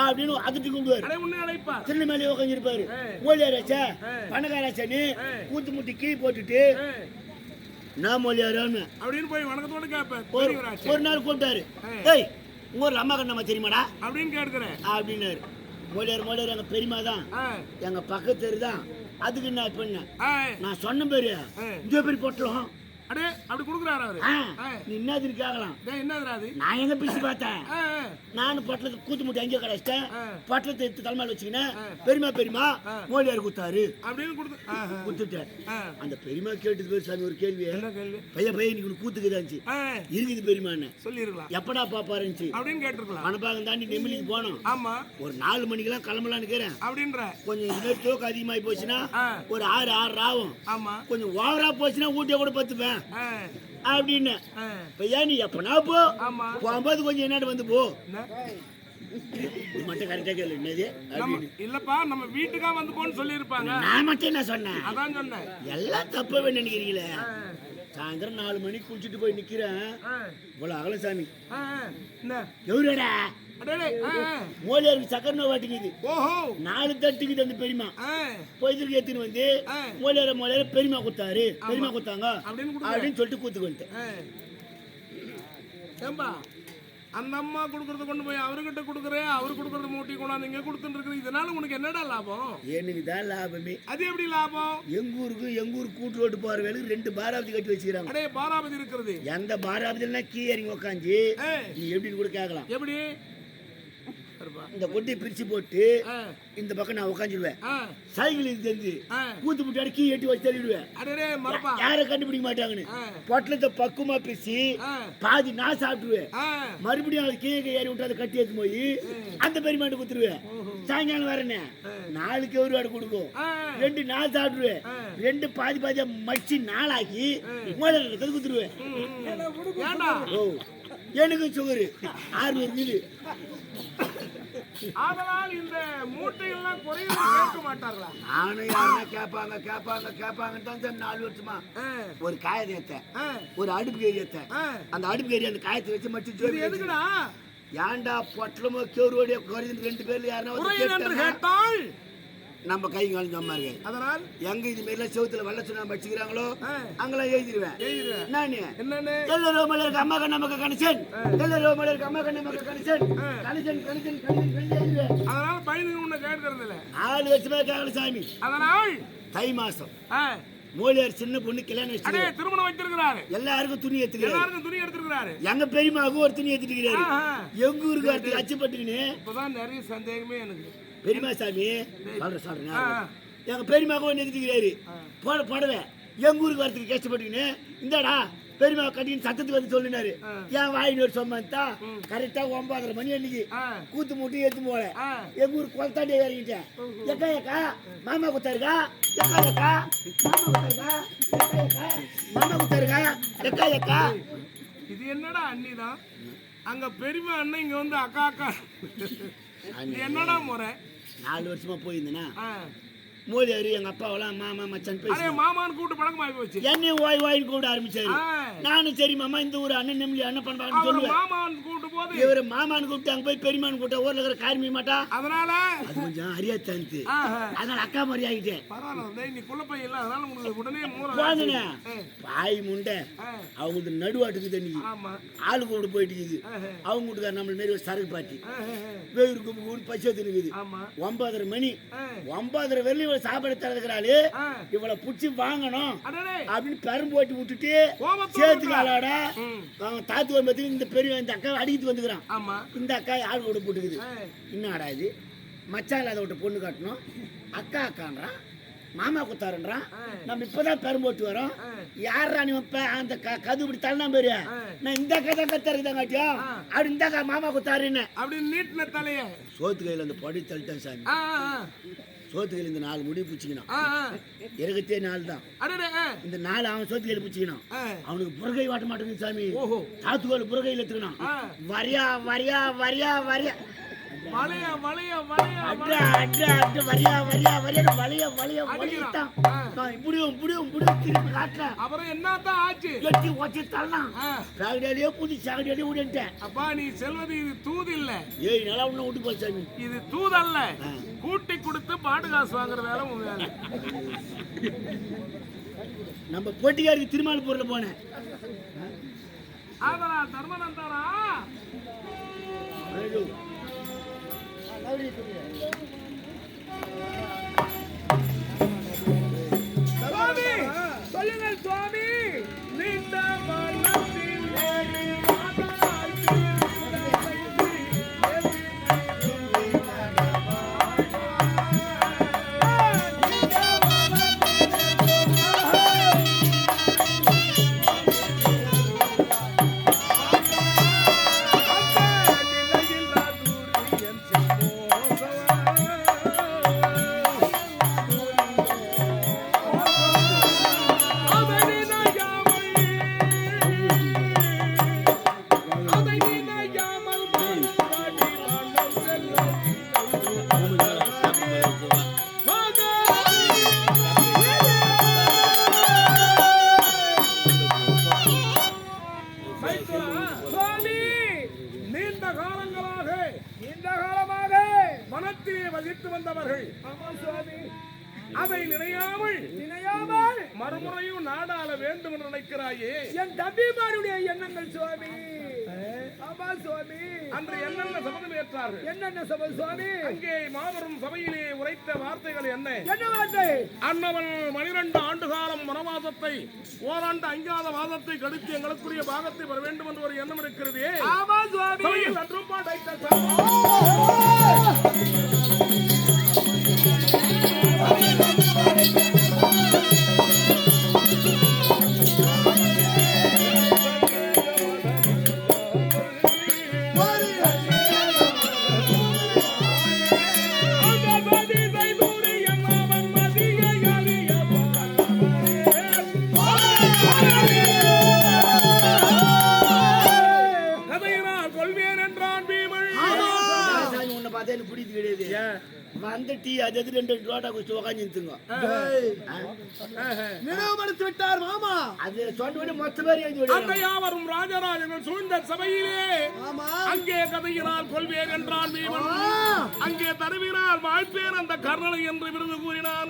அப்படின்னு அதிர்ச்சி கூப்பிடுவாரு. சின்ன மேலே உக்காந்துருப்பாரு. மொழியாராச்சா பணக்காராச்சான்னு கூத்து மூட்டி கீ போட்டுட்டு நான் மொழியாரான்னு அப்படின்னு போய் வணக்கத்தோட கேட்பேன். ஒரு நாள் கூப்பிட்டாரு, ஏய் உங்க ஊர்ல அம்மா கண்ணம்மா தெரியுமாடா அப்படின்னு கேட்கிறேன் அப்படின்னாரு. மொழியார் எங்க பெரியமா தான், எங்க பக்கத்து தான். அதுக்கு என்ன பண்ண நான் சொன்ன பேரு இந்த பேர் போட்டோம் அடே அப்படி குடுக்குறாரு அவரு. நீ என்னதுன்னு கேட்கலாம். என்னதுடா அது? நான் எங்க பிடிச்சு பார்த்தேன். நானும் பொட்டலத்துக்கு கூத்து முட்டி அங்கே கடைச்சிட்டேன். பொட்டலத்தை எடுத்து தலைமையில வச்சுக்கினேன். பெரியமா மோடியார் குத்தாரு அப்படின்னு குத்துட்டேன். அந்த பெரியமா கேட்டது பேர் சாமி ஒரு கேள்வி. பையன் இன்னைக்கு கூத்துக்குதாச்சு இருக்குது பெரியமான்னு சொல்லிருக்கலாம். எப்படா பாப்பாருச்சு அப்படின்னு கேட்டிருக்கலாம். மனப்பாகம் தாண்டி நெம்மிலிக்கு போனோம். ஆமா ஒரு 4 மணிக்கெல்லாம் கிளம்பலான்னு இருக்கிறேன் அப்படின்ற. கொஞ்சம் இன்னொரு தூக்கம் அதிகமாகி போச்சுன்னா ஒரு 6 ஆகும். ஆமா கொஞ்சம் ஓவரா போச்சுன்னா ஊட்டிய கூட பத்துப்பேன் அப்படின்னு. நீ எப்பனா போகும்போது கொஞ்சம் என்னட்டு வந்து போ மட்டும் கரெக்டா கேளு. என்னது இல்லப்பா நம்ம வீட்டுக்கா வந்து போன்னு சொல்லி இருப்பாங்க. நான் மட்டும் என்ன சொன்னேன்? அதான் சொன்னேன். எல்லாம் தப்பவே நினைக்கிறீங்களே. சாயந்தரம் 4 மணிக்கு குளிச்சுட்டு போய் நிக்கிறேன். இவ்வளவு அகல சாமி எவருடா மோலியாருக்கு சக்கர நோய் வாட்டிக்குது. 4 தட்டுக்குது அந்த பெரியமா. போயிருக்கு எடுத்துன்னு வந்து மோலியார பெரியமா கொடுத்தாரு. பெரியமா கொடுத்தாங்க அப்படின்னு சொல்லிட்டு கூத்துக்கு வந்துட்டேன். அந்த அம்மா கொடுக்கறது கொண்டு போய் அவர்கிட்ட கொடுக்குறேன், அவரு கொடுக்கறது மூட்டி கொண்டாந்து இங்க கொடுத்துட்டு இருக்கு. இதனால உனக்கு என்னடா லாபம்? எனக்கு தான் லாபமே. அது எப்படி லாபம்? எங்க ஊர் கூட்டு ரோட்டு போற வேலைக்கு 2 பாராபதி கட்டி வச்சுக்கிறாங்க. அடே பாராபதி இருக்கிறது. எந்த பாராபதினா கீ இறங்கி உக்காந்து நீ எப்படின்னு கூட கேட்கலாம். எப்படி இந்த கொட்டையை பிரிச்சு போட்டு இந்த பக்கம் நான் உட்காந்துருவேன். சைக்கிள் தெரிஞ்சு கூத்து முட்டாடி கீ எட்டி வச்சு தள்ளிடுவேன். யாரை கண்டுபிடிக்க மாட்டாங்கன்னு பொட்டலத்தை பக்குவமா பிரிச்சு பாதி நான் சாப்பிட்டுருவேன். மறுபடியும் அது கீழே ஏறி விட்டு அதை கட்டி எடுத்து போய் அந்த பெரியமாட்டு குத்துருவேன். சாயங்காலம் வரேன்னு 4 கவுருவாடு கொடுக்கும். 2 நான் சாப்பிடுவேன். 2 பாதி பாதியா மச்சி நாளாக்கி மூளை குத்துருவேன். எனக்கு சுகரு 600 மீது. அதனால் இந்த மூட்டையெல்லாம் குறையும் கேட்க மாட்டார்களா? நானும் யாருன்னா கேட்பாங்க கேட்பாங்க கேட்பாங்கன்னு தான் 4 வருஷமா ஒரு காயத்தை ஏத்தேன், ஒரு அடுப்பு கேரி ஏத்தேன். அந்த அடுப்பு கேரி அந்த காயத்தை வச்சு மட்டும் எதுக்குடா? ஏன்டா பொட்டலமோ கேவரோடைய குறைந்து 2 பேர்ல யாருன்னா கேட்டால் நம்ம கை காலம் சும்மா இருக்கு. அதனால் எங்க இது மாதிரி செவத்துல வெள்ள சுண்ணா வச்சுக்கிறாங்களோ அங்கெல்லாம் எழுதிடுவேன். நானு எல்லாரும் மலருக்கு அம்மா கண்ணம்மா கணிச்சன், எல்லாரும் மலருக்கு அம்மா கண்ணம்மா கணிச்சன் கணிச்சன் கணிச்சன் கணிச்சன் எழுதிடுவேன். அதனால பயந்து உன்னை கேட்கறது இல்ல. 4 வருஷமா கேட்கல சாமி. அதனால் தை மாசம் மோலியார் சின்ன பொண்ணு கல்யாணம் திருமணம் வச்சிருக்கிறாரு. எல்லாருக்கும் துணி எடுத்துக்கிறாரு. எங்க பெரியமாவுக்கு ஒரு துணி எடுத்துட்டு எங்க ஊருக்கு அடுத்து அச்சுப்பட்டுக்கின்னு இப்பதான் நிறைய சந்தேகமே எனக்கு. பெரியமா சாமி சொல்றேன் எங்க பெரியமாவுக்கு ஒன்று எடுத்துக்கிறாரு. போடவே எங்க ஊருக்கு வரத்துக்கு கஷ்டப்பட்டுக்கின்னு இந்தாடா பெரியமா கட்டின்னு சத்தத்துக்கு வந்து சொல்லினாரு. ஏன் வாயின்னு ஒரு சொம்மாத்தா கரெக்டா 9:30 மணி அன்னைக்கு கூத்து மூட்டி எடுத்து போல எங்க ஊருக்கு குளத்தாண்டே இறங்கிட்டேன். எக்கா எக்கா மாமா குத்தாருக்கா, எக்கா எக்கா மாமா குத்தாருக்கா, எக்கா எக்கா மாமா குத்தாருக்கா, எக்கா எக்கா. இது என்னடா அண்ணிதான்? அங்க பெரியமா அண்ணன் இங்க வந்து அக்கா அக்கா. என்னடா முறை? 4 வருஷமா போயிருந்தேன்னா மோதியாரு எங்க அப்பாவெல்லாம் மாமா மச்சான் பேசி மாமான்னு கூட்டு பழக்கமாகி போச்சு. என்னையும் ஓய் ஓய்னு கூப்பிட ஆரம்பிச்சாரு. நானும் சரி மாமா இந்த ஊர் அண்ணன் நெம்மி அண்ணன் பண்ணுவாங்கன்னு சொல்லுவேன். மாமான்னு கூப்பிட்டு போது இவரு மாமான்னு கூப்பிட்டு அங்க போய் பெரியமான்னு கூப்பிட்ட ஊர்ல இருக்கிற காரிமி மாட்டா. அதனால அது கொஞ்சம் அரியா தந்து அதனால அக்கா மாதிரி ஆகிட்டேன். பரவாயில்ல நீ குழப்பம் இல்லை. அதனால உங்களுக்கு உடனே போதுனே பாய் முண்டை அவங்களுக்கு நடுவாட்டுக்கு தண்ணி ஆளு கூப்பிட்டு போயிட்டு இருக்குது. அவங்க வீட்டுக்கார நம்மள மாரி ஒரு சரக்கு பாட்டி வேருக்கு ஊர் பச்சை இருக்குது. 9:30 மணி 9:30 வெள்ளி சாப்பாடு தரதுக்கிறாளு இவளை புடிச்சு வாங்கணும் அப்படின்னு பெரும் போட்டு விட்டுட்டு சேர்த்துக்காளோட தாத்து வந்து இந்த பெரிய இந்த அக்கா அடிக்கிட்டு வந்துக்கிறான். இந்த அக்கா ஆள் கூட போட்டுக்குது. என்னடா இது மச்சான் அதை விட்ட பொண்ணு காட்டணும் அக்கா அக்கான்றான் மாமா குத்தாருன்றான். நம்ம இப்பதான் பெரும் போட்டு வரோம். யாரா நீ அந்த கது இப்படி தள்ளனா பேரு நான் இந்த அக்கா தான் கத்தாருக்குதான் காட்டியும் அப்படி இந்த அக்கா மாமா குத்தாருன்னு அப்படி நீட்டின தலைய சோத்து கையில அந்த படி தள்ளிட்டேன் சாமி. சோத்துக்கையில் இந்த 4 முடி பிடிச்சிக்கணும். இறகத்தே 4 தான். இந்த 4 அவன் சோத்துக்கையில் பிடிச்சிக்கணும். அவனுக்கு புறகை வாட்ட மாட்டேங்குது சாமி. தாத்துக்கோல் புறகையில் எடுத்துக்கணும். வரியா வரியா வரியா வரியா வளைய வளைய வளைய அட்ரா அட்ரா அட்ரா வரியா வரியா வரியா வளைய வளைய வளையத்தான் இப்படியும் இப்படியும் இப்படியும் திருப்பி காட்டுறேன். அப்புறம் என்னத்தான் ஆச்சு? எட்டி ஒட்டி தள்ளலாம். சாகடியாலே புதி சாகடியாலே விடன்ட்டேன். அப்பா நீ செல்வது இது தூது இல்ல. ஏய் நல்லா ஒண்ணு விட்டு போச்சு சாமி. இது தூது அல்ல. கூட்டி கொடுத்து பாடு காசு வாங்குற வேலை உங்க வேலை. நம்ம போட்டிக்காருக்கு திருமால் பொருள் போனேன். ஆதரா தர்மநந்தாரா சுவாமி சொல்லுங்கள் சுவாமி. நீண்ட மனத்தில் அதை நினையாமல் மறுமுறையும் நாடாள வேண்டும் என்று நினைக்கிறாயே. என் தம்பிமாருடைய எண்ணங்கள் சுவாமி. ஆமா சுவாமி. அன்று என்னென்ன சபதம் ஏற்றார்கள்? என்னென்ன சபதம் சுவாமி? அங்கே மாபெரும் சபையிலே உரைத்த வார்த்தைகள் என்ன? என்ன வார்த்தை? அன்னவன் 12 ஆண்டு காலம் வனவாசத்தை, ஓராண்டு அஞ்ஞாத வாதத்தை கடுத்து எங்களுக்குரிய பாகத்தை பெற வேண்டும் என்று ஒரு எண்ணம் இருக்கிறது. ஆமா சுவாமி. சபையில் அன்றும் பாடைத்த அந்த டீ அது 2 ரோட்டா குச்சி உக்காந்துங்க நினைவுபடுத்தி விட்டார் மாமா. அது சொன்ன மொத்த பேர் அந்த யாவரும் ராஜராஜர்கள் சூழ்ந்த சபையிலே அங்கே கதையினால் கொள்வேன் என்றான் பீமன். அங்கே தருவினால் வாழ்ப்பேன் அந்த கர்ணனை என்று விருது கூறினான்.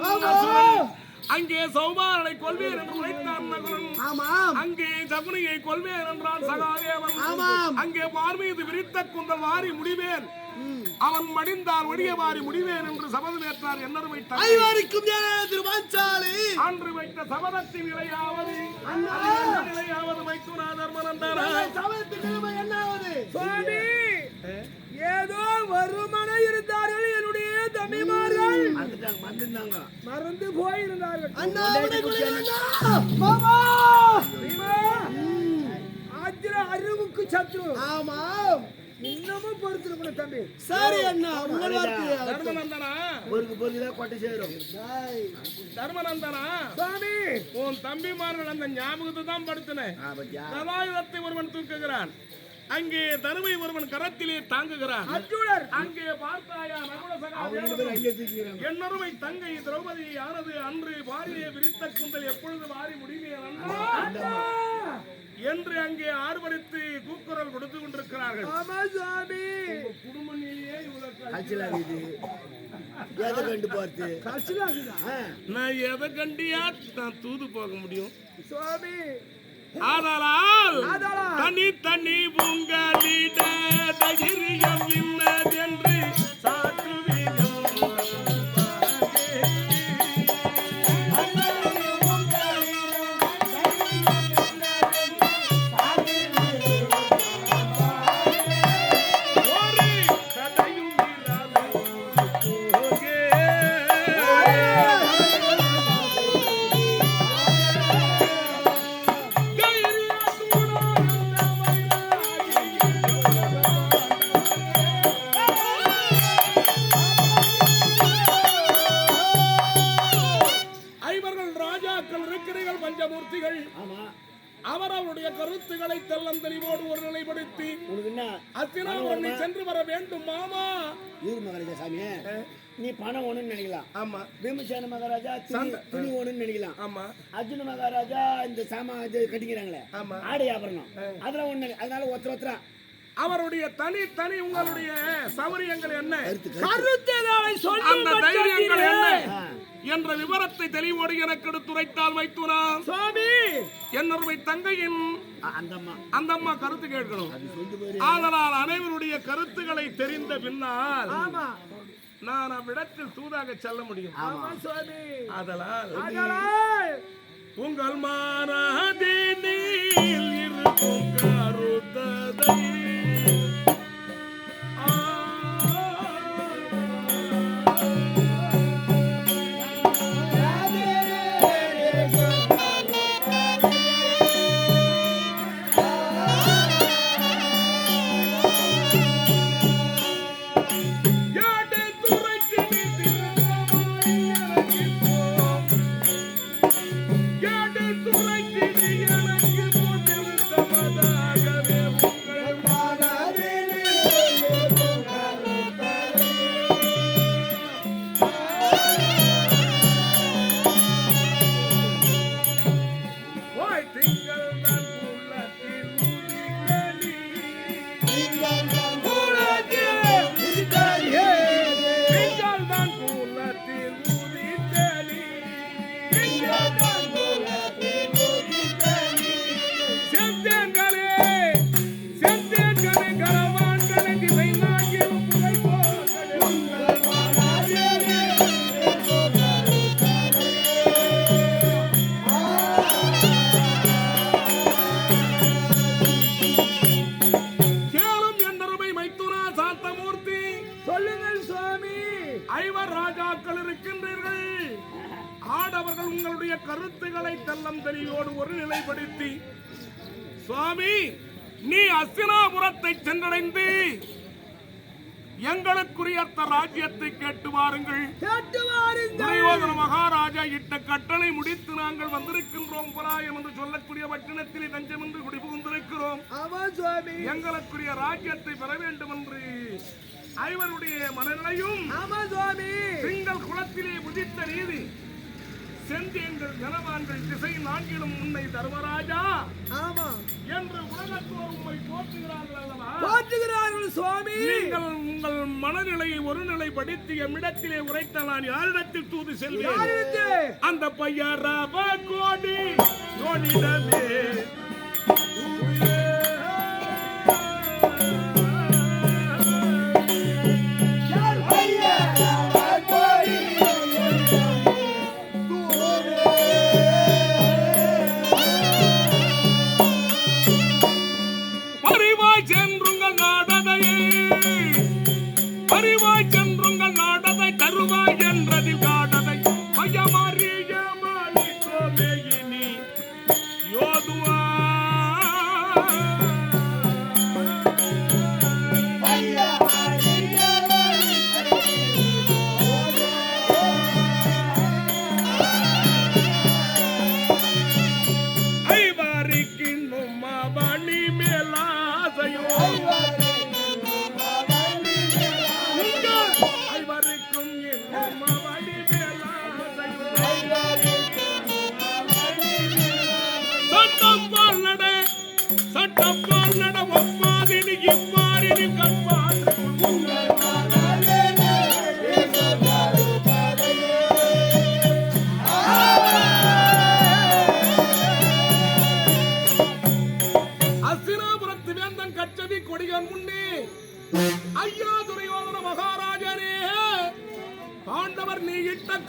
அங்கே சௌபாரனை கொள்வேன் என்று உரைத்தான் நகுலன். அங்கே சகுனியை கொள்வேன் என்றான் சகாதேவன். அங்கே பார் மீது விரித்த குந்தல் வாரி முடிவேன், அவன் மடிந்தால் ஒடிய வாரி முடிவேன் என்று சபதம் ஏற்றார். என்னருமை அன்று வைத்த சபதத்தின் நிலையாவது நிலையாவது மைத்துனா தர்மநந்தனா சுவாமி. ஏதோ வருமனை இருந்தார்கள் என்னுடைய தம்பிமார்கள், மறந்து போயிருந்தார்கள். அறிவுக்கு சத்ரு. ஆமாம், இன்னமும் பொறுத்திருக்கணும் தம்பி. சரி அண்ணா, தர்மநந்தனா கொட்டை சேரும். தர்மநந்தனா சுவாமி, உன் தம்பிமார்கள் அந்த ஞாபகத்தை தான் படுத்தினேன். கதாயுதத்தை ஒருவன் தூக்குகிறான், அங்கே தருமை ஒருவன் கரத்திலே தாங்குகிறான். அங்கே பார்த்தாயா நகுல சகாதேவன் என்னருமை தங்கை திரௌபதி ஆனது அன்று வாரியை விரித்த குந்தல் எப்பொழுது வாரி முடிவேன் என்று அங்கே ஆர்வரித்து கூக்குரல் கொடுத்து கொண்டிருக்கிறார்கள். குடும்பனிலேயே நான் எதை கண்டியா நான் தூது போக முடியும் சுவாமி. ஆதலால் தனி தனி உங்களிட தைரியம் இன்னதென்று சாற்றுவீர்கள். அவரவருடைய கருத்துக்களை தெல்லம் தெளிவோடு ஒரு நிலைப்படுத்தி அத்தினாவரணி சென்று வர வேண்டும். மாமா சாமி, நீ பணம் ஒண்ணுன்னு நினைக்கலாம். ஆமா. பீமசேன மகாராஜா துணி ஒண்ணுன்னு நினைக்கலாம். ஆமா. அர்ஜுன மகாராஜா இந்த சாமா கட்டிக்கிறாங்களே ஆடை ஆபரணம், அதெல்லாம் ஒண்ணு. அதனால ஒருத்தர் அவருடைய தனி தனி உங்களுடைய சௌரியங்கள் என்ன, அந்த தைரியங்கள் என்ன என்ற விவரத்தை தெளிவோடு எனக்கு எடுத்துரைத்தால் வைத்துனா சுவாமி. என்னுடைய தங்கையின் அந்த அம்மா கருத்து கேட்கணும். அதனால் அனைவருடைய கருத்துக்களை தெரிந்த பின்னால் நான் அவ்விடத்தில் தூதாக செல்ல முடியும். அதனால் உங்கள் மானதினில் இருக்கும் கருத்ததை எனக்கு சுவாமி, நீ அஸ்தினாபுரத்தை சென்றடைந்து எங்களுக்குரிய ராஜ்யத்தை கேட்டு வாருங்கள். துரியோதன மகாராஜா இட்ட கட்டளை முடித்து நாங்கள் வந்திருக்கின்றோம். புராயம் என்று சொல்லக்கூடிய பட்டினத்திலே தஞ்சம் என்று குடிபுகுந்திருக்கிறோம். எங்களுக்குரிய ராஜ்யத்தை பெற வேண்டும் என்று ஐவருடைய மனநிலையும் திங்கள் குளத்திலே உதித்த நீதி செந்தேங்கள் கனவான்கள் திசை நான்கிலும் உன்னை தர்மராஜா என்று உலகத்தோர் உண்மை போற்றுகிறார்கள் அல்லவா? போற்றுகிறார்கள் சுவாமி. நீங்கள் உங்கள் மனநிலையை ஒருநிலைப்படுத்தி எம்மிடத்திலே உரைத்த நான் யாரிடத்தில் தூது செல்வேன்? அந்த பையரவ கோடி கோடிடமே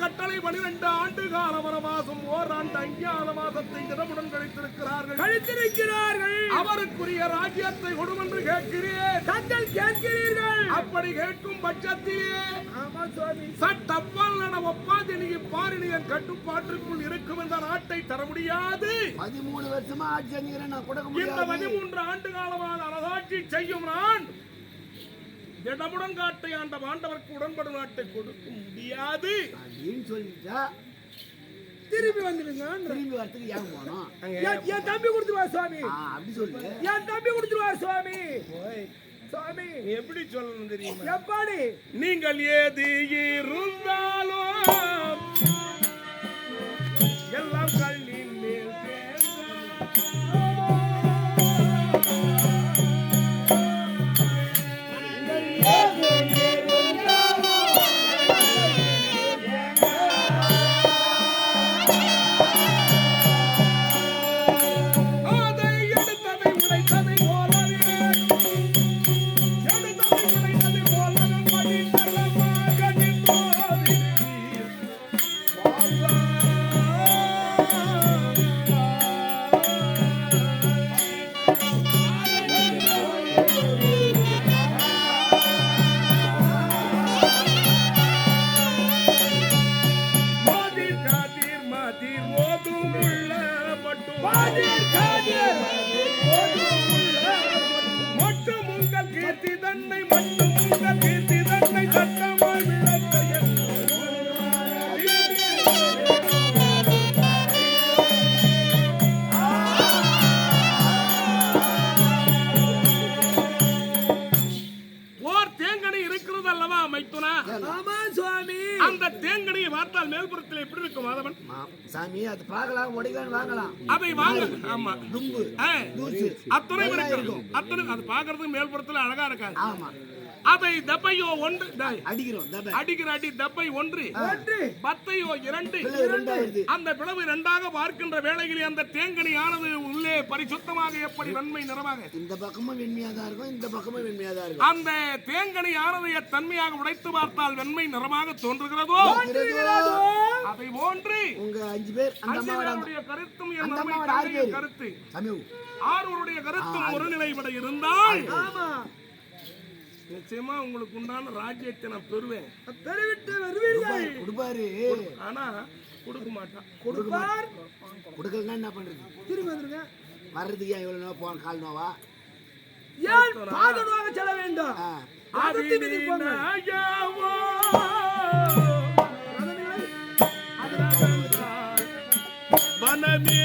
கட்டளை 12 ஆண்டு கால வனவாசம் ஓராண்டு அஞ்ஞான மாதத்தை தினமுடன் கழித்திருக்கிறார்கள். அவருக்குரிய ராஜ்யத்தை கொடுமென்று கேட்கிறேன். தங்கள் கேட்கிறீர்கள். அப்படி கேட்கும் பட்சத்திலே சட்டப்பால் நட ஒப்பாதினியை பாரினியன் கட்டுப்பாட்டுக்குள் இருக்கும் இந்த நாட்டை தர முடியாது. 13 வருஷமா ஆட்சி செஞ்சுக்கிறேன். இந்த 13 ஆண்டு காலமாக அரசாட்சி செய்யும் நான் திடமுடன் காட்டை ஆண்ட ஆண்டவருக்கு உடன்படும் நாட்டை கொடுக்க முடியாது அப்படின்னு சொல்லிட்டா திரும்பி வந்துடுங்க. திரும்பி வரத்துக்கு ஏன் போனோம்? என் தம்பி கொடுத்துருவா சுவாமி. அப்படி சொல்லு. என் தம்பி கொடுத்துருவா சுவாமி. சுவாமி எப்படி சொல்லணும் தெரியுமா? எப்படி? நீங்கள் ஏது இருந்தாலும் எல்லாம் கல்லின் மேல் அந்த தேங்கனியை பார்த்தால் மேல்புறத்தில் எப்படி இருக்கும் மாதவன்? சாமி அது பார்க்கலாம், உடைக்கலாம், வாங்கலாம். அதை வாங்க. ஆமா, தும்பு தூசு அத்தனை இருக்கும். அத்தனை அது பார்க்கிறதுக்கு மேல்புறத்தில் அழகா இருக்காது. ஆமா, அதை தப்பையோ ஒன்று அடிக்கிறோம். அடிக்கிற அடி தப்பை ஒன்று, பத்தையோ 2. அந்த பிளவு 2ஆக பார்க்கின்ற வேளையில் அந்த தேங்கனி ஆனது உள்ளே பரிசுத்தமாக எப்படி வெண்மை நிறமாக இந்த பக்கமும் வெண்மையா தான் இருக்கும், இந்த பக்கமும் வெண்மையா தான் இருக்கும். அந்த தேங்கனி ஆனது தன்மையாக உடைத்து பார்த்தால் வெண்மை நிறமாக தோன்றுகிறதோ அதை போன்று உங்க 5 பேர் அந்த அம்மாவுடைய கருத்தும் என் கருத்து ஆறுவருடைய கருத்தும் ஒரு நிலைப்பட இருந்தால் நிச்சயமா உங்களுக்கு உண்டான ராஜ்யத்தை நான் பெறுவேன். பெருவிட்டு வருவீர்கள். கொடுப்பாரு, ஆனா கொடுக்க மாட்டான். கொடுப்பார். கொடுக்கலன்னா என்ன பண்றது? திரும்பி வந்துருங்க. வர்றதுக்கு ஏன் இவ்வளவு நோவா போன கால் நோவா ஏன் பாதமாக செல்ல வேண்டும் ஆதி வனமே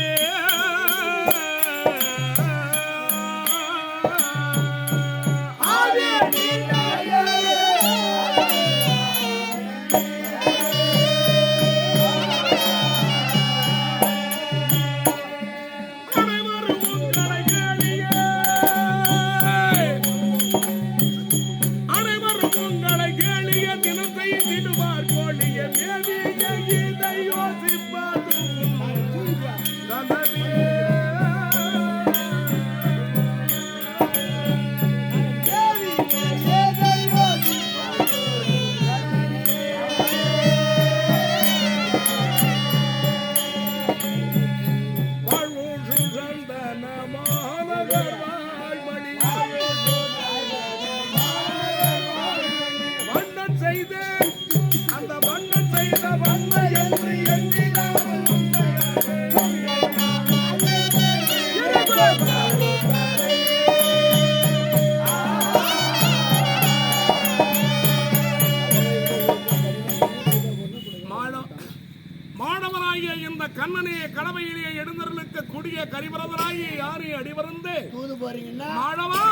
மாணவனாகிய இந்த கண்ணனைய கடவையிலேயே எழுந்தருளுக்க கூடிய கரிவரதராகிய யாரை அடிவருந்து தூது போறீங்கன்னா மாணவா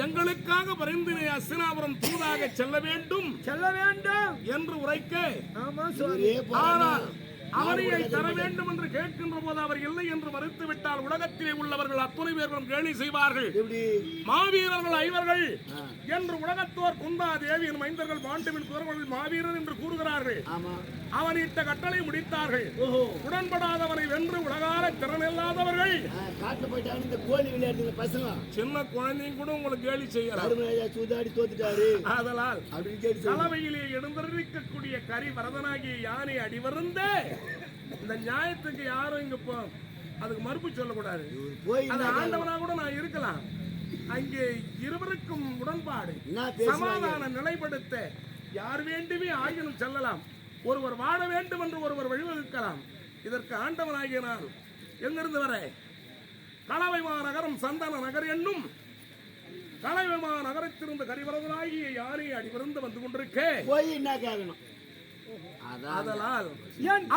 எங்களுக்காக பரிந்து அஸ்தினாபுரம் தூதாக செல்ல வேண்டும் என்று உரைக்க ஆனால் அவனையை தர வேண்டும் என்று கேட்கின்ற போது அவர் இல்லை என்று மறுத்து விட்டால் உலகத்திலே உள்ளவர்கள் அத்துணை பேர்களும் கேலி செய்வார்கள். மாவீரர்கள் ஐவர்கள் என்று உலகத்தோர் குந்தா தேவியின் மைந்தர்கள் பாண்டுவின் குரவர்கள் மாவீரர் என்று கூறுகிறார்கள். அவன் இட்ட கட்டளை முடித்தார்கள். உடன்படாதவனை வென்று உலகால திறனில்லாதவர்கள் சின்ன குழந்தையும் கூட உங்களுக்கு கேலி செய்யறாரு. அதனால் கலவையிலே எழுந்திருக்கக்கூடிய கரி வரதனாகிய யானை அடிவருந்த இந்த நியாயத்துக்கு யாரும் இங்க அதுக்கு மறுப்பு சொல்லக்கூடாது. அது ஆண்டவனா கூட நான் இருக்கலாம். அங்கே இருவருக்கும் உடன்பாடு சமாதான நிலைப்படுத்த யார் வேண்டுமே ஆகினும் செல்லலாம். ஒருவர் வாழ வேண்டும் என்று ஒருவர் வழிவகுக்கலாம். இதற்கு ஆண்டவனாகிய நான் எங்கிருந்து வர கலவைமா நகரம் சந்தன நகர் என்னும் கலவைமா நகரத்திலிருந்து கரிவரதனாகிய யானை அடிவிருந்து வந்து கொண்டிருக்க போய் என்ன கேட்கணும். அதனால்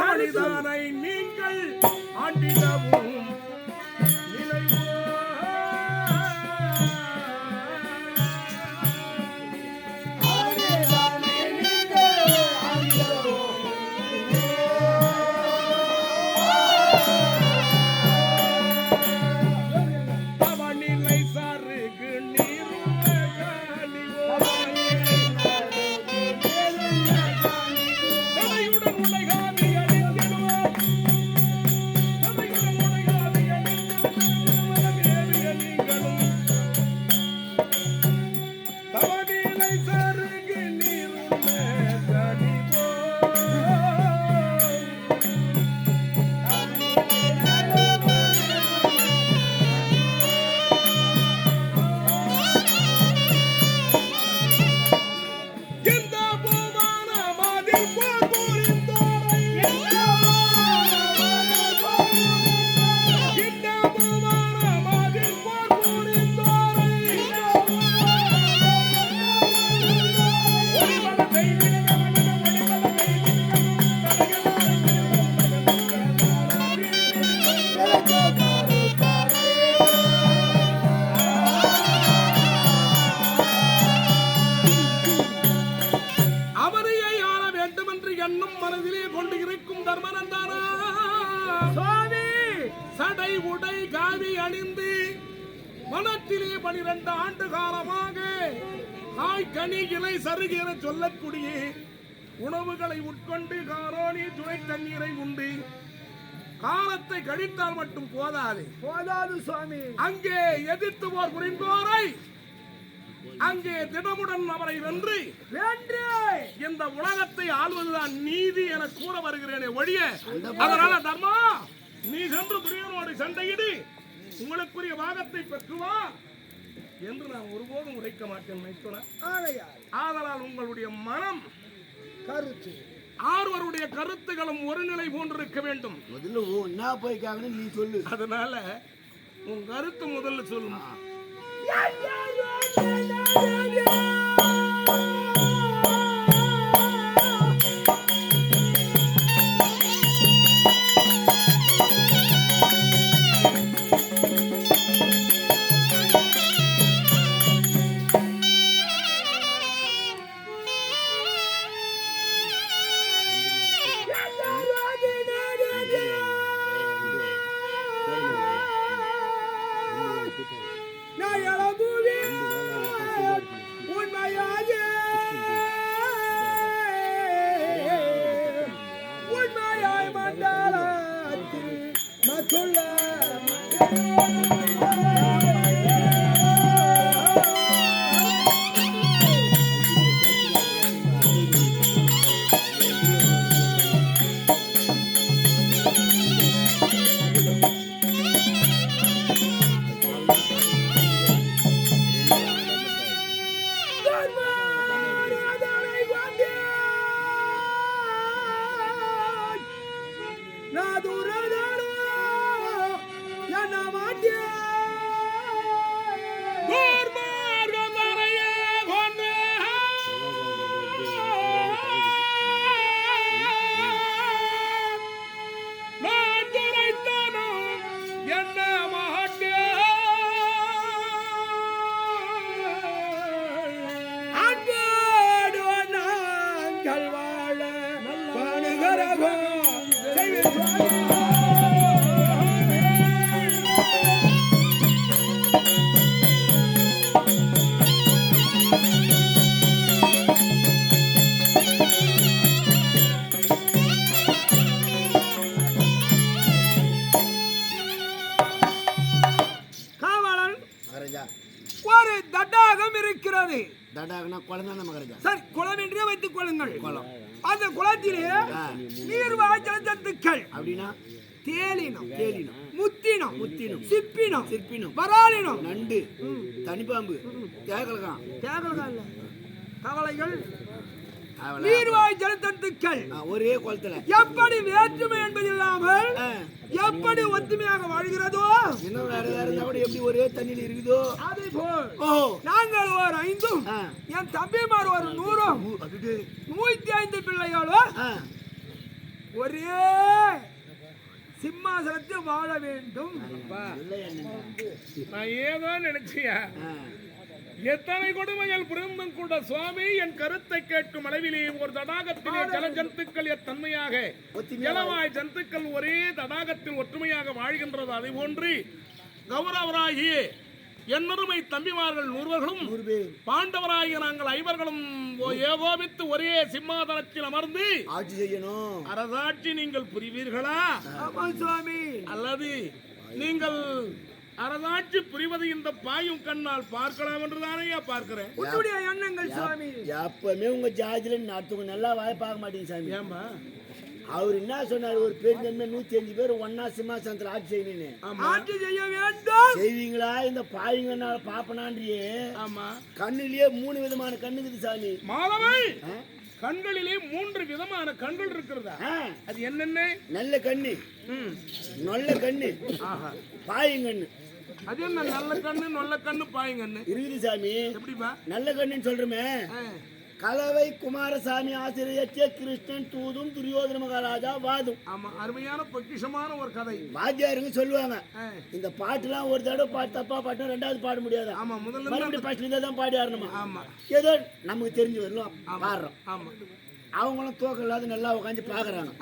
அவனிதானை நீங்கள் ஆண்டிடவும் நிலைவோ சடை உடை காவி அணிந்து வனத்திலே 12 ஆண்டு காலமாக காய்கனி இலை சருகு என சொல்லக்கூடிய உணவுகளை உட்கொண்டு காரோனி துணை தண்ணீரை உண்டு காலத்தை கழித்தால் மட்டும் போதாது சுவாமி. அங்கே எதிர்த்து போர் புரிந்தோரை அங்கே திடமுடன் அவரை வென்று இந்த உலகத்தை ஆள்வதுதான் நீதி என கூற வருகிறேனே ஒழிய அதனால தர்மா நீ சென்று துரியனோடு சண்டையிடு உங்களுக்குரிய பாகத்தை பெற்றுவா என்று நான் ஒருபோதும் உரைக்க மாட்டேன். ஆதலால் உங்களுடைய மனம் கருத்து ஆர்வருடைய கருத்துகளும் ஒரு நிலை போன்றிருக்க வேண்டும். நீ சொல்லு. அதனால உன் கருத்து முதல்ல சொல்லுமா. ஒரு தடாகம் இருக்கிறது. தடாகம்னா குளம் தானே மகராஜா? சரி, குளம் என்றே வைத்துக் கொள்ளுங்கள். அந்த குளத்திலே நீர்வாழ் ஜலஜந்துக்கள் அப்படின்னா தேலினம், தேலினம், முத்தினம், முத்தினம், சிப்பினம், சிற்பினம், வராலினம், நண்டு, தனிப்பாம்பு, தேகலகாம், தேகலகாம் இல்ல, தவளைகள், நீர்வாழ் ஜலஜந்துக்கள் ஒரே குளத்துல எப்படி வேற்றுமை என்பது இல்லாமல் எப்படி ஒத்துமையாக வாழ்கிறதோ, இன்னும் வேற வேற எப்படி ஒரே தண்ணியில் இருக்குதோ அதே போல் நாங்கள் ஒரு 5 என் தம்பிமார் ஒரு 100 105 பிள்ளைகளும் ஒரே சிம்மாசனத்தில் வாழ வேண்டும். நான் ஏதோ நினைச்சியா, எத்தனை கொடுமைகள் புரிந்தும் கூட சுவாமி என் கருத்தை கேட்கும் அளவிலே ஒரு தடாகத்திலே ஜல ஜந்துக்கள் எத்தன்மையாக ஜலவாய் ஜந்துக்கள் ஒரே தடாகத்தில் ஒற்றுமையாக வாழ்கின்றது. அதை போன்று கௌரவராகிய என்னருமை தம்பிமார்கள் 100 பாண்டவராகிய நாங்கள் 5 ஏகோபித்து ஒரே சிம்மாதனத்தில் அமர்ந்து ஆட்சி செய்யணும். அரசாட்சி நீங்கள் புரிவீர்களா சுவாமி, அல்லது நீங்கள் அரசாட்சி புரிவது இந்த பாயும் கண்ணால் பார்க்கலாம் என்றுதானே பார்க்கிறேன். உன்னுடைய எண்ணங்கள் சுவாமி. எப்பவுமே உங்க ஜாதியில நாட்டுங்க நல்லா வாய பார்க்க மாட்டீங்க சாமி. ஏமா அவர் என்ன சொன்னார்? ஒரு பெருந்தன்மை 105 பேர் ஒன்னா சிம்மாசனத்தில் ஆட்சி செய்யணும். ஆட்சி செய்ய வேண்டும். செய்வீங்களா? இந்த பாயுங்கனால பாப்பனான்றியே. ஆமா, கண்ணிலேயே 3 விதமான கண்ணுக்குது சாமி. மாதவை கண்களிலே 3 விதமான கண்கள் இருக்கிறதா? அது என்னென்ன? நல்ல கண்ணு, நல்ல கண்ணு, பாயுங்கண்ணு. அது என்ன நல்ல கண்ணு நல்ல கண்ணு பாயுங்கண்ணு இருக்குது சாமி. எப்படிப்பா நல்ல கண்ணுன்னு சொல்றமே? கலவை குமாரசாமி ஆசிரியர் கிருஷ்ணன் தூதும் துரியோதன மகாராஜா வாதும். ஆமா, அருமையான பொக்கிஷமான ஒரு கதை. வாத்தியாருங்க சொல்லுவாங்க, இந்த பாட்டுலாம் ஒரு தடவை பாட்டு தப்பா பாட்டு 2வது பாட முடியாது. ஆமா, முதல்ல மறுபடியும் ஃபர்ஸ்ட்ல தான் பாடி ஆடணுமா? ஆமா, ஏதோ நமக்கு தெரிஞ்சு வரலாம் பாடுறோம். ஆமா, அவங்களும் தோக்கம் இல்லாத நல்லா உட்காந்து பாக்குறாங்க.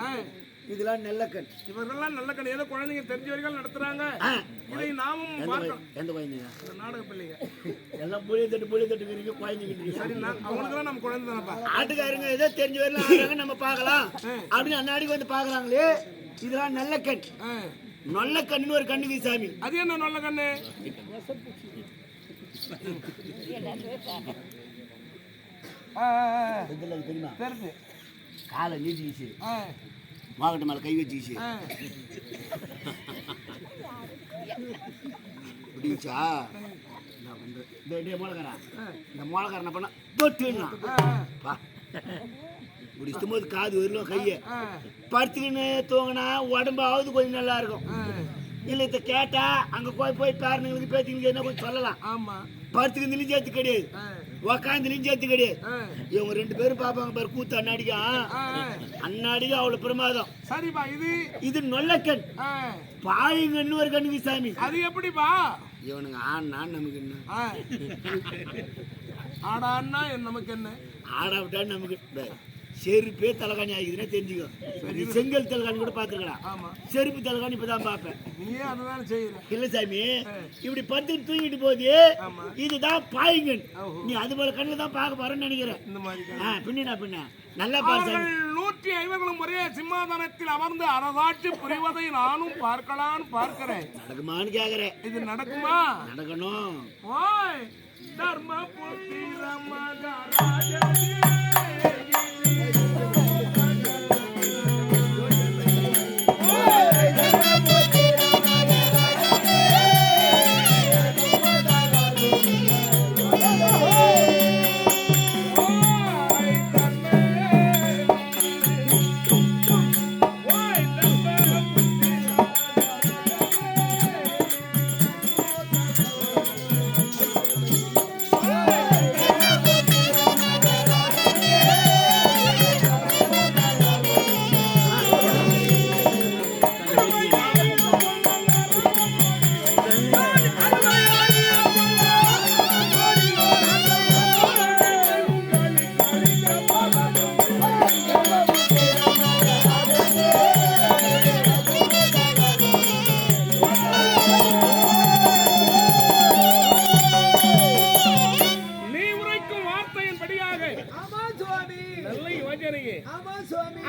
இதெல்லாம் நல்ல கண். இவர்கள்லாம் நல்ல கண். ஏதோ குழந்தைங்க தெரிஞ்சவர்கள் நடத்துறாங்க. இதை நாமும் பார்க்கலாம். எந்த குழந்தைங்க? நாடக பிள்ளைங்க எல்லாம் புளிய தட்டுக்கிறீங்க குழந்தைங்க. சரி, அவங்களுக்குலாம் நம்ம குழந்தை தானப்பா. ஆட்டுக்காரங்க ஏதோ தெரிஞ்ச வரலாம் நம்ம பார்க்கலாம் அப்படின்னு அன்னாடிக்கு வந்து பாக்குறாங்களே. இதெல்லாம் நல்ல கண். நல்ல கண்ணுன்னு ஒரு கண்ணுக்கு சாமி. அது என்ன நல்ல கண்ணு? தெரியுமா? தெரியுது. காலை நீட்டிச்சு மாவட்ட மேல கை வச்சுச்சு முடிச்சா என்ன பண்ற? மோளக்காரா, இந்த மோளக்காரன் என்ன பண்ண தொட்டுன்னா முடிச்சும் போது காது வரலாம் கைய படுத்துக்கின்னு தூங்கினா உடம்பாவது கொஞ்சம் நல்லா இருக்கும். இல்ல இத கேட்டா அங்க போய் பேரனுங்களுக்கு பேத்திங்களுக்கு என்ன கொஞ்சம் சொல்லலாம். ஆமா, படுத்துக்கு நிலிஞ்சேத்து கிடையாது, உக்காந்து நிலிஞ்சேத்து கிடையாது. இவங்க 2 பேரும் பாப்பாங்க பாரு கூத்து அண்ணாடிக்கு அவ்வளவு பிரமாதம். சரிப்பா. இது நொல்லக்கண் பாயுங்கன்னு ஒரு கண்ணுக்கு சாமி. அது எப்படிப்பா? இவனுங்க ஆனா நமக்கு என்ன, ஆடான்னா நமக்கு என்ன, ஆடா விட்டா நமக்கு செருப்பே தலைகாணி ஆகிதுன்னா தெரிஞ்சுக்கோ. செங்கல் தலைகாணி கூட பாத்துருக்கலாம், செருப்பு தலைகாணி இப்பதான் பாப்பேன். இல்ல சாமி, இப்படி பத்து தூங்கிட்டு போகுது, இதுதான் பாயுங்கன். நீ அது போல கண்ணுல தான் பார்க்க போறேன்னு நினைக்கிறேன். பின்ன நல்லா பாரு. 150 முறையே சிம்மாதனத்தில் அமர்ந்து அரசாட்சி புரிவதை நானும் பார்க்கலான்னு பார்க்கிறேன். நடக்குமான்னு கேக்குறேன். இது நடக்குமா? நடக்கணும். தர்மபுத்திர மகாராஜனே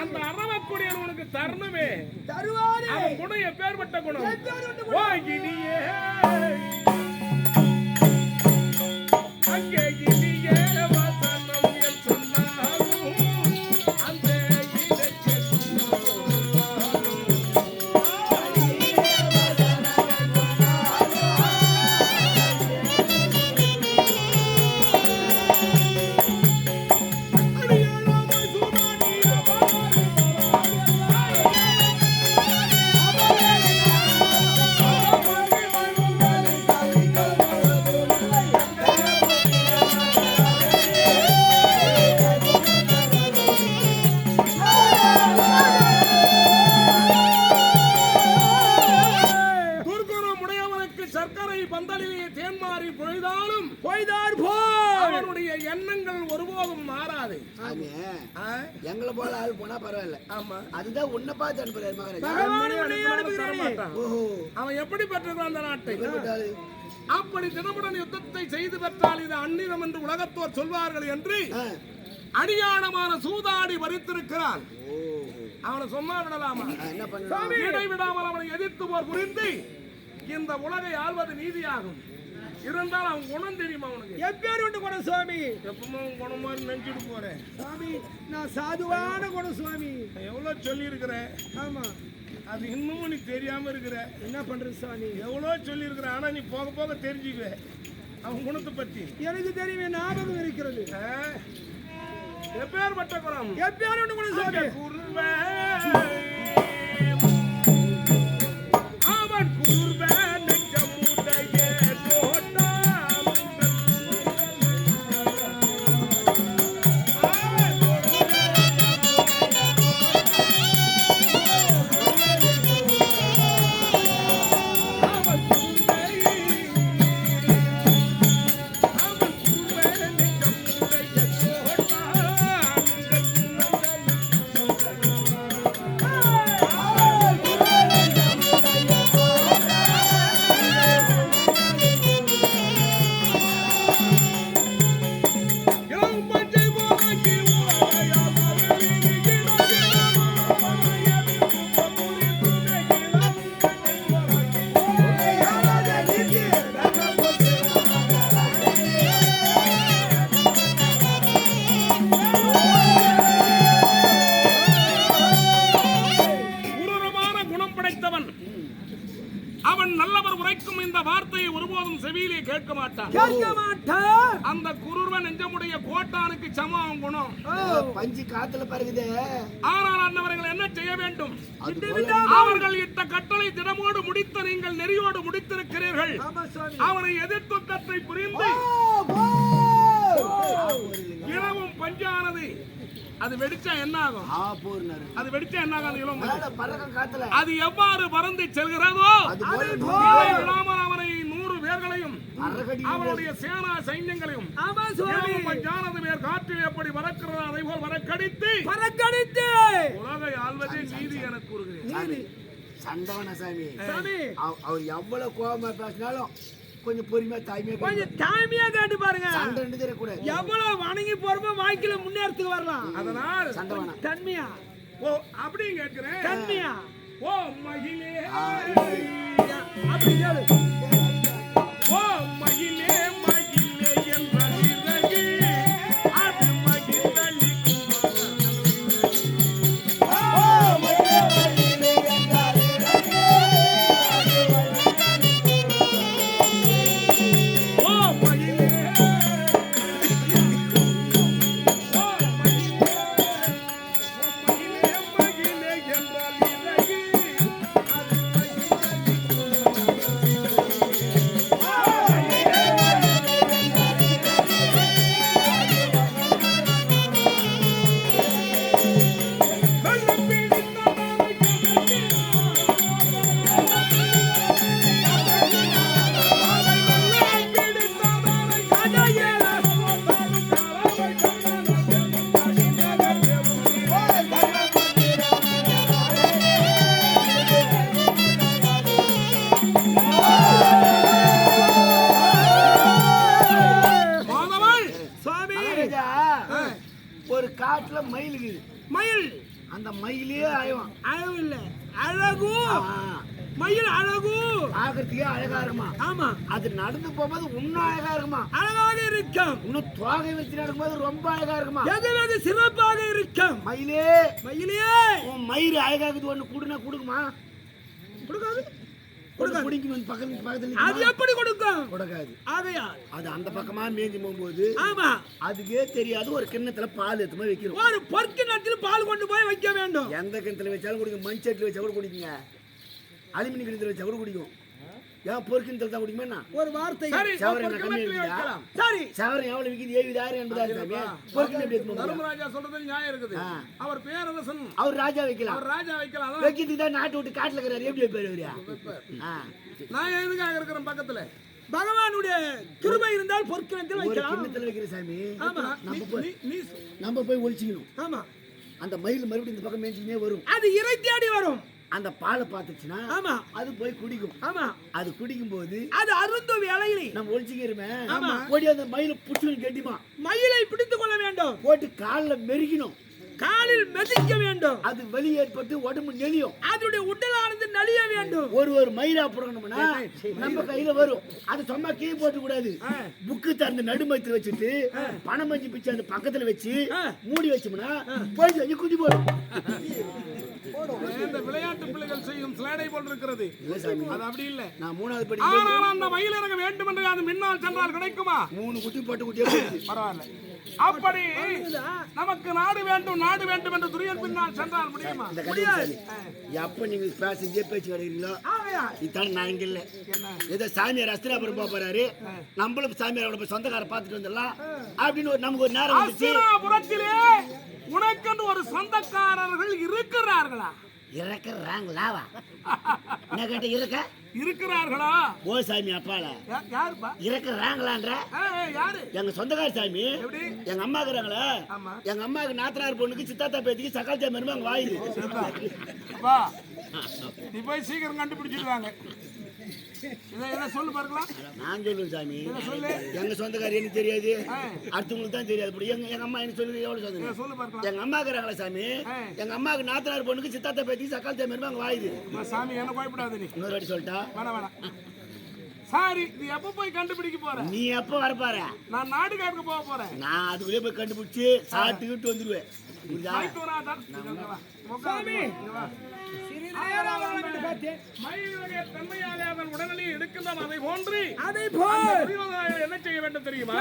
அந்த அரவக்குடியன் உனக்கு தரணுமே, அவன் குணம் எப்பேற்பட்ட குணம். வாங்கினியே அங்கே இனியே வசனம் என் சொன்னாலும் அந்த எண்ணங்கள் ஒருபோதும் மாறாது. எங்களை போல ஆள் போனா பரவாயில்ல. ஆமா, அதுதான் உன்னை பார்த்து அனுப்புறாரு மகன். அவன் எப்படி பெற்றிருக்கான் அந்த நாட்டை? அப்படி தினமுடன் யுத்தத்தை செய்து பெற்றால் இது அந்நிலம் என்று உலகத்தோர் சொல்வார்கள் என்று அடியானமான சூதாடி வரித்திருக்கிறான். அவனை சும்மா விடலாமா? இடைவிடாமல் அவனை எதிர்த்து போர் புரிந்து இந்த உலகை ஆள்வது நீதியாகும். இருந்தாலும் அவன் குணம் தெரியுமா உனக்கு? எப்பேர் குணம் சுவாமி? எப்பவுமே குணம் மாதிரி நினைச்சிட்டு போறேன் சுவாமி. நான் சாதுவான குணம் சுவாமி. எவ்வளவு சொல்லி இருக்கிறேன். ஆமா, அது இன்னமும் நீ தெரியாம இருக்கிற. என்ன பண்றது சுவாமி? எவ்வளவு சொல்லி இருக்கிற, ஆனா நீ போக போக தெரிஞ்சுக்குவே அவன் குணத்தை பத்தி. எனக்கு தெரியுமே, ஞாபகம் இருக்கிறது. எப்பேற்பட்ட குணம்? எப்பேர் குணம் சுவாமி? குருவே அவன் குருவே ஒருபோதும் செவியிலே கேட்க மாட்டான். அந்த குருர்வ நெஞ்சமுடைய கோட்டானுக்கு சமம் குணம். பஞ்சு காத்துல பறகுதே. ஆனால் அந்தவர்கள் என்ன செய்ய வேண்டும்? அவர்கள் இட்ட கட்டளை தினமோடு முடித்த நீங்கள் நெறியோடு முடித்திருக்கிறீர்கள். அவனை எதிர்த்தத்தை புரிந்து இரவும் பஞ்சானது அது வெடிச்சா என்ன ஆகும்? அது வெடிச்சா என்ன ஆகும்? அது எவ்வாறு பறந்து செல்கிறதோ அவனை 100 பேர்களையும் அவனுடைய சேனா சைன்யங்களையும் பஞ்சானது பேர் காற்றில் எப்படி பறக்கிறதோ அதை போல் பறக்கடித்து உலகை ஆள்வதே நீதி என கூறுகிறேன். சண்டவனசாமி அவர் எவ்வளவு கோபமா பேசினாலும் கொஞ்சம் பொறுமையா தாய்மையா கேட்டு பாருங்க. சண்டை கூட எவ்வளவு வணங்கி போறப்ப வாழ்க்கையில முன்னேறத்துக்கு வரலாம். அதனால் சண்டவன தன்மையா அப்படி கேட்கிறேன். தன்மையா ஓ மகிழே அப்படி கேளு. ஓ மகிழே மகிழே என்றது அது மகிழலி ஒரு காட்டுல மயில் இருக்குது. மயில் அந்த மயிலே அழகும். அழகு இல்ல அழகு. மயில் அழகு பாக்கிறதுக்கே அழகா இருக்குமா? ஆமா. அது நடந்து போகும்போது இன்னும் அழகா இருக்குமா? அழகாக இருக்கும். இன்னும் தோகை வச்சு நடக்கும்போது ரொம்ப அழகா இருக்குமா? வெகு சிறப்பாக இருக்கும். மயிலே மயிலே உன் மயிறு அழகாகுது ஒண்ணு குடுனா குடுக்குமா? கொடுக்காது. பக்கத்துல அது எப்படி கொடுக்கும்? கொடுக்காது. ஆகையா அது அந்த பக்கமா மேஞ்சி போகும்போது ஆமா அதுக்கே தெரியாது. ஒரு கிண்ணத்துல பால் எடுத்து வைக்கிறோம். ஒரு பொற்கிண்ணத்துல பால் கொண்டு போய் வைக்க வேண்டும். எந்த கிணத்துல வச்சாலும் குடிக்கும். மண் சட்டில வச்சா கூட குடிக்குங்க. அலுமினியம் கிணத்துல வச்சா கூட குடிக்கும். ஏன் பொற்கிணத்துல தான் குடிக்குமா? ஒரு வார்த்தை சரி சவரன் எவ்வளவு விக்குது? 70,000 80,000. தர்மராஜா சொல்றது நியாயம் இருக்குது. அவர் பேரரசன். அவர் ராஜா வைக்கலாம். அவர் ராஜா வைக்கலாம். வைக்கிறதுக்கு தான் நாட்டு விட்டு காட்டுல இருக்கிறார். எப்படி வைப்பாரு அவரு? நான் எதுக்காக இருக்கிறேன் பக்கத்துல? பகவானுடைய கிருபை இருந்தால் பொற்கிணத்தில் வைக்கலாம். கிண்ணத்துல வைக்கிற சாமி. ஆமா. நம்ம போய் ஒளிச்சிக்கணும். ஆமா. அந்த மயில் மறுபடியும் இந்த பக்கம் மேய்ச்சினே வரும். அது இறை தேடி வரும். அந்த பாலை பார்த்துச்சுன்னா ஆமா அது போய் குடிக்கும். ஆமா. அது குடிக்கும் போது அது அருந்து வேலையிலே நம்ம ஒளிச்சிக்கிறோமே. ஆமா. ஓடி அந்த மயிலை புடிச்சு கட்டிமா. மயிலை பிடித்துக் கொள்ள வேண்டும். போட்டு காலில் மெருகினும். காலில் மிதிக்க வேண்டும். அது வலி ஏற்பட்டு உடம்பு நெளியும். அதோட உடலானது நலிய வேண்டும். ஒரு மயிரா புறக்கணும்னா நம்ம கையில வரும். அது சும்மா கீழே போட்டு கூடாது. புக்கு தந்து நடுமயத்துல வச்சுட்டு பணம் மஞ்சி பிச்சு அந்த பக்கத்துல வச்சு மூடி வச்சோம்னா போய் செஞ்சு குடி போடும். இந்த விளையாட்டு பிள்ளைகள் செய்யும் ஸ்லைடை போல் இருக்கிறது. அது அப்படி இல்ல. நான் 3வது படி. ஆனால் அந்த மயில் இறங்க வேண்டும் என்று அது முன்னால் சென்றால் கிடைக்குமா? 3 குட்டி போட்டு குட்டியே பரவாயில்ல. அப்படி நமக்கு நாடு வேண்டும் என்று துரியன் பின்னால் சென்றால் முடியுமா? முடியாது. எப்ப நீங்க பேசி பேச்சு கிடைக்கிறீங்களோ இத்தான் நான் இங்க இல்ல. ஏதோ சாமியார் அஸ்திராபுரம் போறாரு. நம்மளும் சாமியாரோட சொந்தக்கார பாத்துட்டு வந்துடலாம் அப்படின்னு நமக்கு ஒரு நேரம் வந்துச்சு. அஸ்திராபுரத்திலே உனக்கென்று ஒரு சொந்தக்காரர்கள் இருக்கிறார்களா? இருக்கிறாங்களா? என்ன கேட்ட இருக்கிறார்களா? ஓ சாமி அப்பால யாருப்பா இருக்கிறாங்களான்ற? யாரு? எங்க சொந்தக்கார சாமி. எங்க அம்மா இருக்கிறாங்களே. எங்க அம்மாவுக்கு நாத்தனார் பொண்ணுக்கு சித்தாத்தா பேத்திக்கு சக்கால் சாமி அங்க வாயுது. நீ போய் சீக்கிரம் கண்டுபிடிச்சிடுவாங்க. இதை சொல்லு பார்க்கலாம். நான் சொல்லுவேன் சாமி. எங்க சொந்தக்காரி எனக்கு தெரியாது. அடுத்தவங்களுக்கு தான் தெரியாது. எங்க அம்மா என்ன சொல்லுது? எவ்வளவு சொல்லுங்க சொல்லு பார்க்கலாம். எங்க அம்மா இருக்கிறாங்களா சாமி. எங்க அம்மாவுக்கு நாத்தனார் பொண்ணுக்கு சித்தாத்தா பேத்திக்கு சக்கால் சாமி அங்க வாயுது. சாமி என்ன பயப்படாத. நீ இன்னொரு வாட்டி சொல்லிட்டா வேணாம். சாரி, நீ எப்ப போய் கண்டுபிடிக்க போற? நீ எப்ப வரப்பாரு? நான் நாடு காட்டுக்கு போக போறேன். நான் அதுக்குள்ளே போய் கண்டுபிடிச்சு சாப்பிட்டுக்கிட்டு வந்துருவேன். சாமி மயிலுடைய தன்மையாலே அதன் உடனடியே எடுக்கின்றோம். அதை போன்று என்ன செய்ய வேண்டும் தெரியுமா?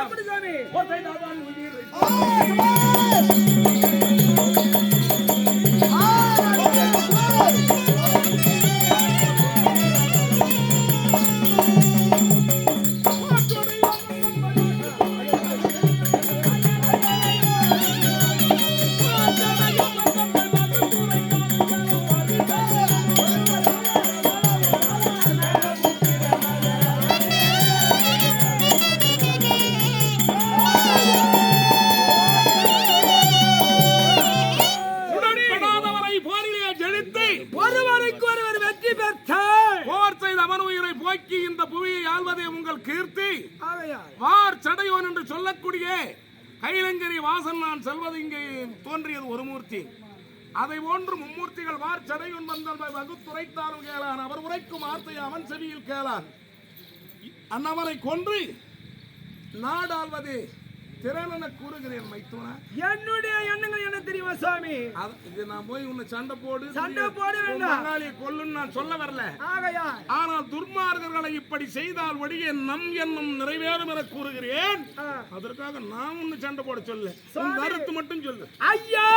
கைலங்கரி வாசன் நான் செல்வது இங்கே தோன்றியது ஒரு மூர்த்தி. அதை போன்று மும்மூர்த்திகள் வார் சடையுன் வந்தல் வகுத்துரைத்தாலும் கேளான். அவர் உரைக்கும் வார்த்தை அவன் செவியில் கேளான். அன்னவரை கொன்று நாடாள்வது திறனென கூறுகிறேன் மைத்துனா. என்னுடைய எண்ணங்கள் என்ன தெரியுமா சுவாமி? இது நான் போய் உன்னை சண்டை போட வேண்டாம், கொல்லுன்னு நான் சொல்ல வரல. ஆனால் துர்மார்கர்களை இப்படி செய்தால் ஒழிய நம் எண்ணம் நிறைவேறும் என கூறுகிறேன். அதற்காக நான் உன்னை சண்டை போட சொல்ல, கருத்து மட்டும் சொல்லு. ஐயா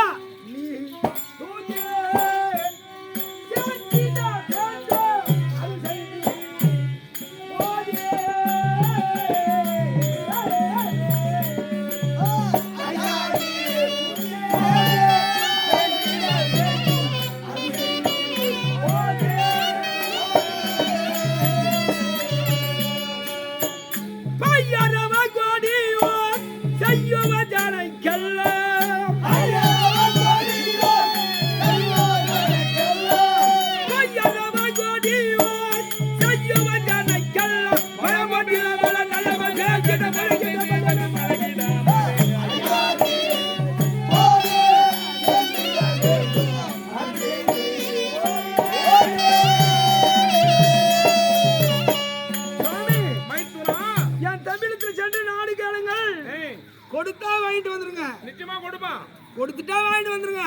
கொடுத்துட்டா வாங்கிட்டு வந்துருங்க.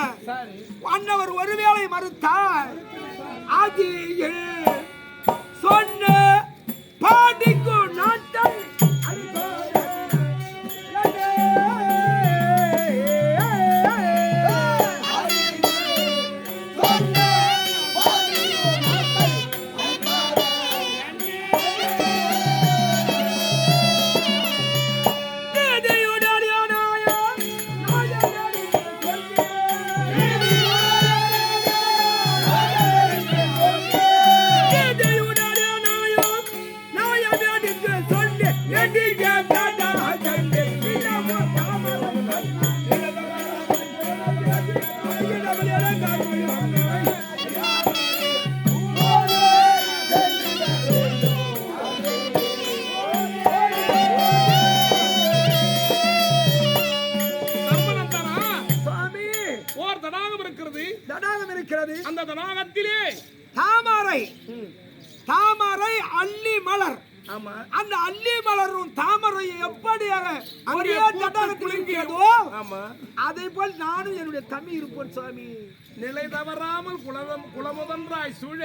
அண்ணவர் ஒருவேளை மறுத்தால் அது சொன்ன பாண்டிக்கும் நாட்கள் அந்த தடாகத்திலே தாமரை அள்ளி மலர். அந்த அள்ளி மலரும் தாமரை எப்படி அதை போல் நானும் என்னுடைய தம்பி இருப்பேன் சுவாமி. நிலை தவறாமல் குலமுதன்றாய் சூழ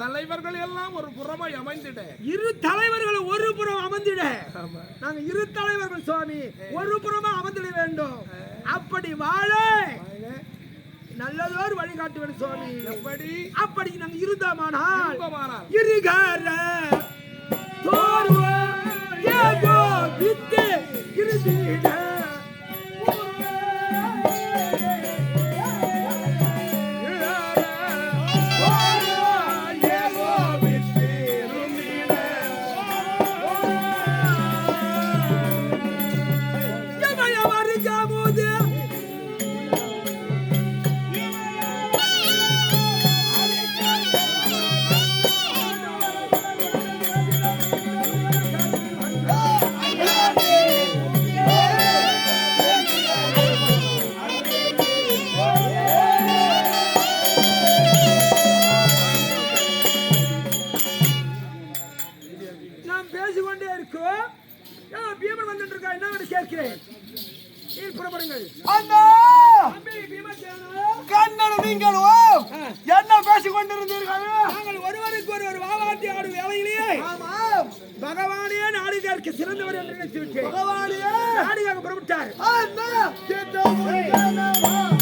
தலைவர்கள் எல்லாம் ஒரு புறமாய் அமைந்திட, இரு தலைவர்கள் ஒரு புறம் அமைந்திட. நாங்க இரு தலைவர்கள் சுவாமி ஒரு புறமா அமைந்திட வேண்டும். அப்படி வாழ நல்லதோர் வழிகாட்டுவேன் சுவாமி. எப்படி? அப்படி நாங்க இருந்தோமானால் இருகார தோர்வா ஏகோ வித்து இருதீட அண்ணா தம்பி பீமசேனா, கண்ணனும் நீங்களும் என்ன பேசிக் கொண்டிருந்தீர்கள்? நாங்கள் ஒருவருக்கு ஒருவர் வாவாட்டி ஆடும் வேளையிலேயே ஆமாம், பகவானே நாடிதற்கு சிறந்தவர் என்று நினைத்து விட்டேன். பகவானே நாடியாக புறப்பட்டார். அண்ணா, என்ன